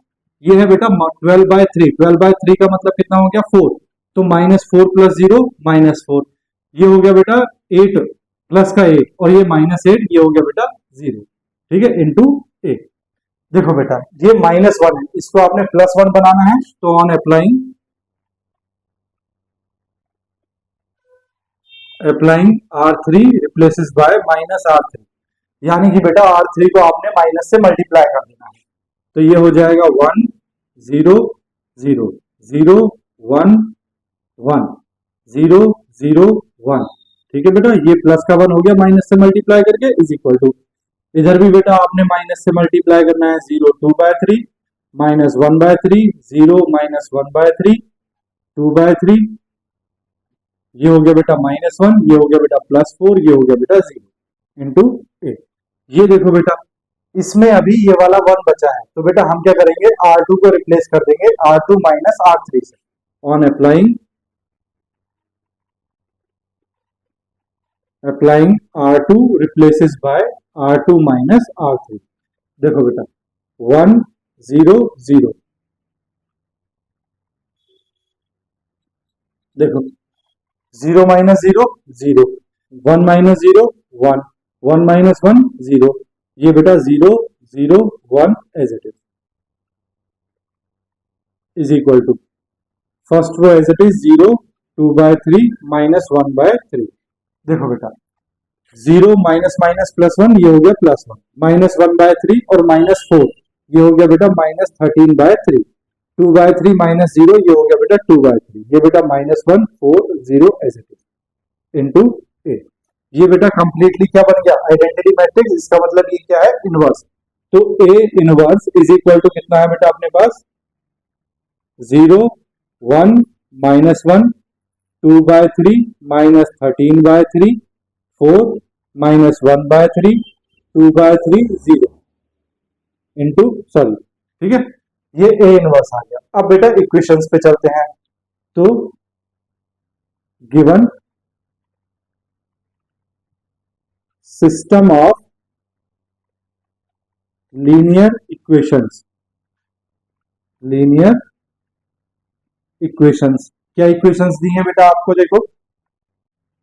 Speaker 1: ये है बेटा 12/3। 12/3 का मतलब कितना हो गया? 4। तो माइनस 4 प्लस 0 माइनस 4, ये हो गया बेटा 8 प्लस का 8 और ये माइनस 8, ये हो गया बेटा 0। ठीक है, इंटू 8। देखो बेटा ये माइनस 1 है, इसको आपने प्लस 1 बनाना है। तो on applying R3 replaces bye minus R3, यानी कि बेटा R3 को आपने माइनस से मल्टीप्लाई कर देना है। तो ये हो जाएगा 1 0 0 0 1 1 0 0 1। ठीक है बेटा, ये प्लस का 1 हो गया माइनस से मल्टीप्लाई करके, इज इक्वल टू, इधर भी बेटा आपने माइनस से मल्टीप्लाई करना है। 0 2/3 माइनस 1/3, 0 माइनस 1/3 2/3 ये हो गया बेटा -1, ये हो गया बेटा +4, ये हो गया बेटा 0 इंटू ए। ये देखो बेटा इसमें अभी ये वाला 1 बचा है, तो बेटा हम क्या करेंगे, R2 को रिप्लेस कर देंगे R2 माइनस R3 से। On applying R2 replaces by R2 minus R3। देखो बेटा 1 0 0, देखो 0 माइनस 0 0, 1 माइनस 0 1, 1 माइनस 1 0, ये बेटा 0 0 1 as it is equal to first row as it is 0 2/3 minus 1/3। देखो बेटा 0 माइनस माइनस +1, ये हो गया +1, -1/3 और -4, ये हो गया बेटा -13/3, 2/3 माइनस 0, ये हो गया बेटा 2/3, ये बेटा -1 4 0 एज इट इज इंटू ए। ये बेटा कंप्लीटली क्या बन गया, आइडेंटिटी मैट्रिक्स। इसका मतलब ये क्या है, इनवर्स। तो A inverse is equal to कितना है बेटा अपने पास, 0 1 -1 2/3 -13/3 4 -1/3 2/3 0 इंटू सॉरी, ठीक है, ये ए इनवर्स आ गया। अब बेटा इक्वेशंस पे चलते हैं। तो given system of linear equations, linear equations, क्या इक्वेशंस दी हैं बेटा आपको, देखो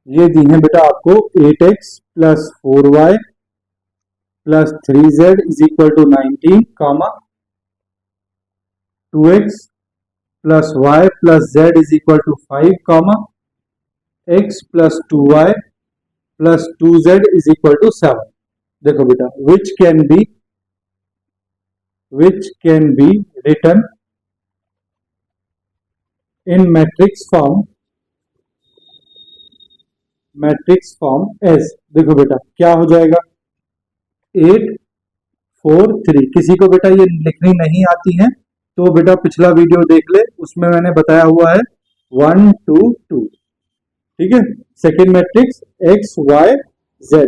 Speaker 1: ये दी हैं बेटा आपको 8x + 4y + 3z is equal to 19, 2x + y + z is equal to 5, x + 2y + 2z is equal to 7। देखो बेटा which can be written in matrix form as. देखो बेटा क्या हो जाएगा, 8 4 3। किसी को बेटा ये लिखनी नहीं आती है तो बेटा पिछला वीडियो देख ले, उसमें मैंने बताया हुआ है 1 2 2, ठीक है। Second matrix x y z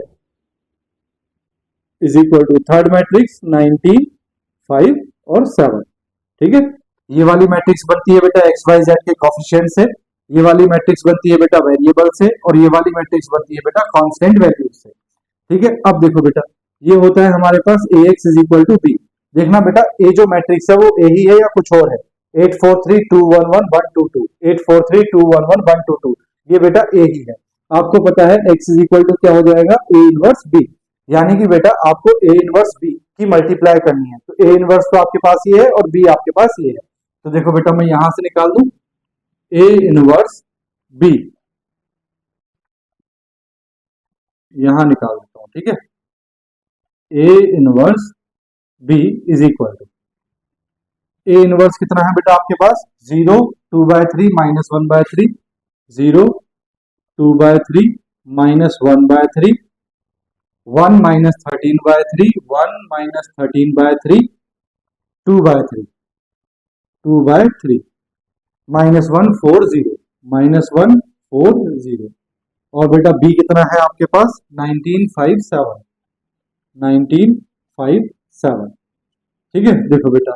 Speaker 1: is equal to third matrix 19 5 और 7, ठीक है। ये वाली मैट्रिक्स बनती है बेटा एक्स वाई जेड के कोफिशिएंट से, ये वाली मैट्रिक्स बनती है बेटा वेरिएबल से, और ये वाली मैट्रिक्स बनती है बेटा कांस्टेंट वैल्यू से, ठीक है। अब देखो बेटा ये होता है हमारे पास ax is equal to b। देखना बेटा ए जो मैट्रिक्स है वो ए ही है या कुछ और है, 8 4 3 2 1 1 1 2 2, 8 4 3 2 1 1 1 2 2, ये बेटा ए ही है। आपको पता है x इज इक्वल टू क्या हो जाएगा, a इनवर्स b, यानी कि बेटा आपको a इनवर्स b की मल्टीप्लाई करनी है। तो a इनवर्स तो आपके पास ये है और b आपके पास ये है। तो देखो बेटा मैं यहां से निकाल दूं a इनवर्स b, यहां निकाल देता हूं, ठीक है। a inverse b is equal to, a inverse कितना है बेटा आपके पास, 0 2/3 -1/3, 0 2/3 -1/3, 1 -13/3, 1 -13/3, 2/3 2/3 -1 4 0 -1 4 0, और बेटा b कितना है आपके पास 19 5 7, 19 5 7, ठीक है। देखो बेटा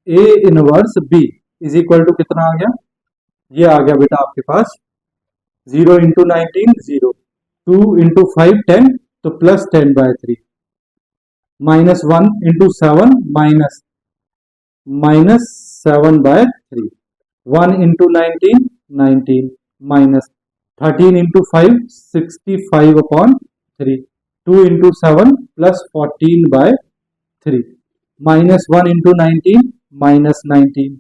Speaker 1: a inverse b is equal to कितना आ गया, ये आ गया बेटा आपके पास 0 इंटू 19 0, 2 इंटू 5 10, तो +10/3, -1 into 7 -7/3, 1 into 19 19, -13 into 5 65/3, 2 into 7 +14/3, -1 into 19 -19,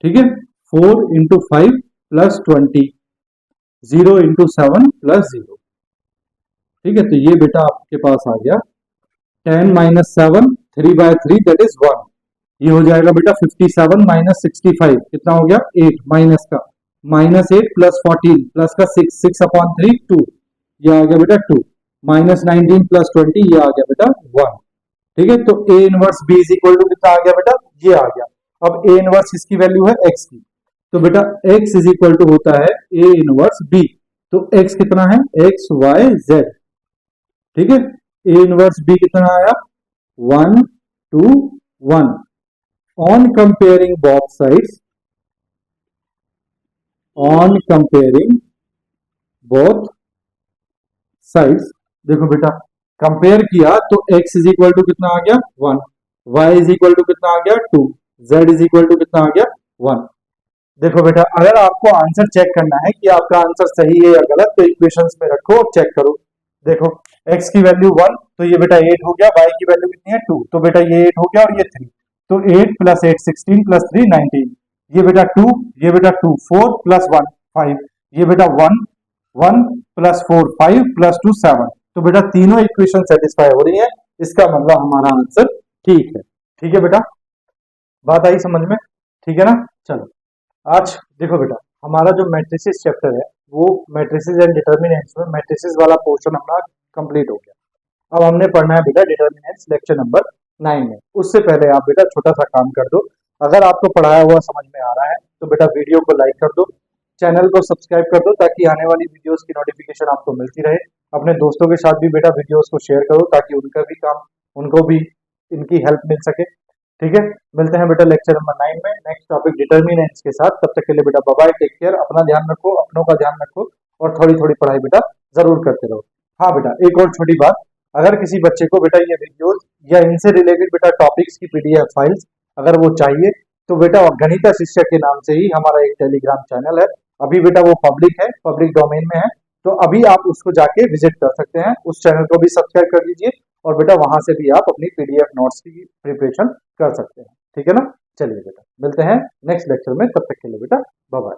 Speaker 1: ठीक है। 4 इंटू 5 +20, 0 इंटू 7 +0, ठीक है। तो ये बेटा आपके पास आ गया 10 - 7 3/3 दैट इज 1, ये हो जाएगा बेटा 57 - 65 कितना हो गया 8, माइनस का -8 + 14 प्लस का 6 6/3 2, ये आ गया बेटा 2, -19 + 20, ये आ गया बेटा 1, ठीक है। तो a inverse b is equal to कितना आ गया बेटा, ये आ गया। अब a इनवर्स इसकी वैल्यू है x की, तो बेटा x इज इक्वल टू होता है a इनवर्स b। तो x कितना है, x y z, ठीक है। a इनवर्स b कितना आया, 1 2 1। On comparing both sides, on comparing both sides, देखो बेटा कंपेयर किया तो x इज इक्वल टू कितना आ गया 1, y इज इक्वल टू कितना आ गया 2, z इज इक्वल टू कितना आ गया 1। देखो बेटा अगर आपको आंसर चेक करना है कि आपका आंसर सही है या गलत, तो इक्वेशंस में रखो और चेक करो। देखो x की वैल्यू 1, तो ये बेटा 8 हो गया, y की वैल्यू कितनी है 2, तो बेटा ये 8 हो गया और ये 3, तो 8 प्लस 8 16 प्लस 3 19, ये बेटा 2, ये बेटा 2 4 प्लस 1 5, ये बेटा 1 1 प्लस 4 5 प्लस 2 7। तो बेटा तीनों इक्वेशन सेटिस्फाई हो रही है, इसका मतलब हमारा आंसर ठीक है। ठीक है बेटा, बात आई समझ में, ठीक है ना। चलो आज देखो बेटा हमारा जो मैट्रिसेस चैप्टर है वो मैट्रिसेस एंड डिटर्मिनेंट्स में मैट्रिसेस वाला पोर्शन हमारा कंप्लीट हो गया। अब हमने पढ़ना है बेटा डिटर्मिनेंट्स लेक्चर नंबर 9 में। उससे पहले आप बेटा छोटा सा काम कर दो, अगर आपको पढ़ाया हुआ समझ में आ रहा है तो बेटा वीडियो को लाइक कर दो, चैनल को सब्सक्राइब कर दो ताकि आने वाली वीडियोस की नोटिफिकेशन आपको मिलती रहे। अपने दोस्तों के साथ भी बेटा वीडियोस को शेयर करो ताकि उनका भी काम, उनको भी इनकी हेल्प मिल सके। ठीक है, मिलते हैं बेटा लेक्चर नंबर 9 में नेक्स्ट टॉपिक डिटर्मिनेंट्स के साथ। तब तक के लिए बेटा बाय बाय, टेक केयर, अपना ध्यान रखो, अपनों का ध्यान रखो और थोड़ी थोड़ी पढ़ाई बेटा जरूर करते रहो। हाँ बेटा एक और छोटी बात, अगर किसी बच्चे को बेटा ये वीडियोस या इनसे रिलेटेड बेटा टॉपिक्स की पीडीएफ फाइल्स अगर वो चाहिए तो बेटा गणिता शिक्षक के नाम से ही हमारा एक टेलीग्राम चैनल है, अभी बेटा वो पब्लिक है, पब्लिक डोमेन में है, तो अभी आप उसको जाके विजिट कर सकते हैं, उस चैनल को भी सब्सक्राइब कर दीजिए और बेटा वहां से भी आप अपनी पीडीएफ नोट्स की प्रिपरेशन कर सकते हैं। ठीक है ना, चलिए बेटा मिलते हैं नेक्स्ट लेक्चर में, तब तक के लिए बेटा बाय बाय।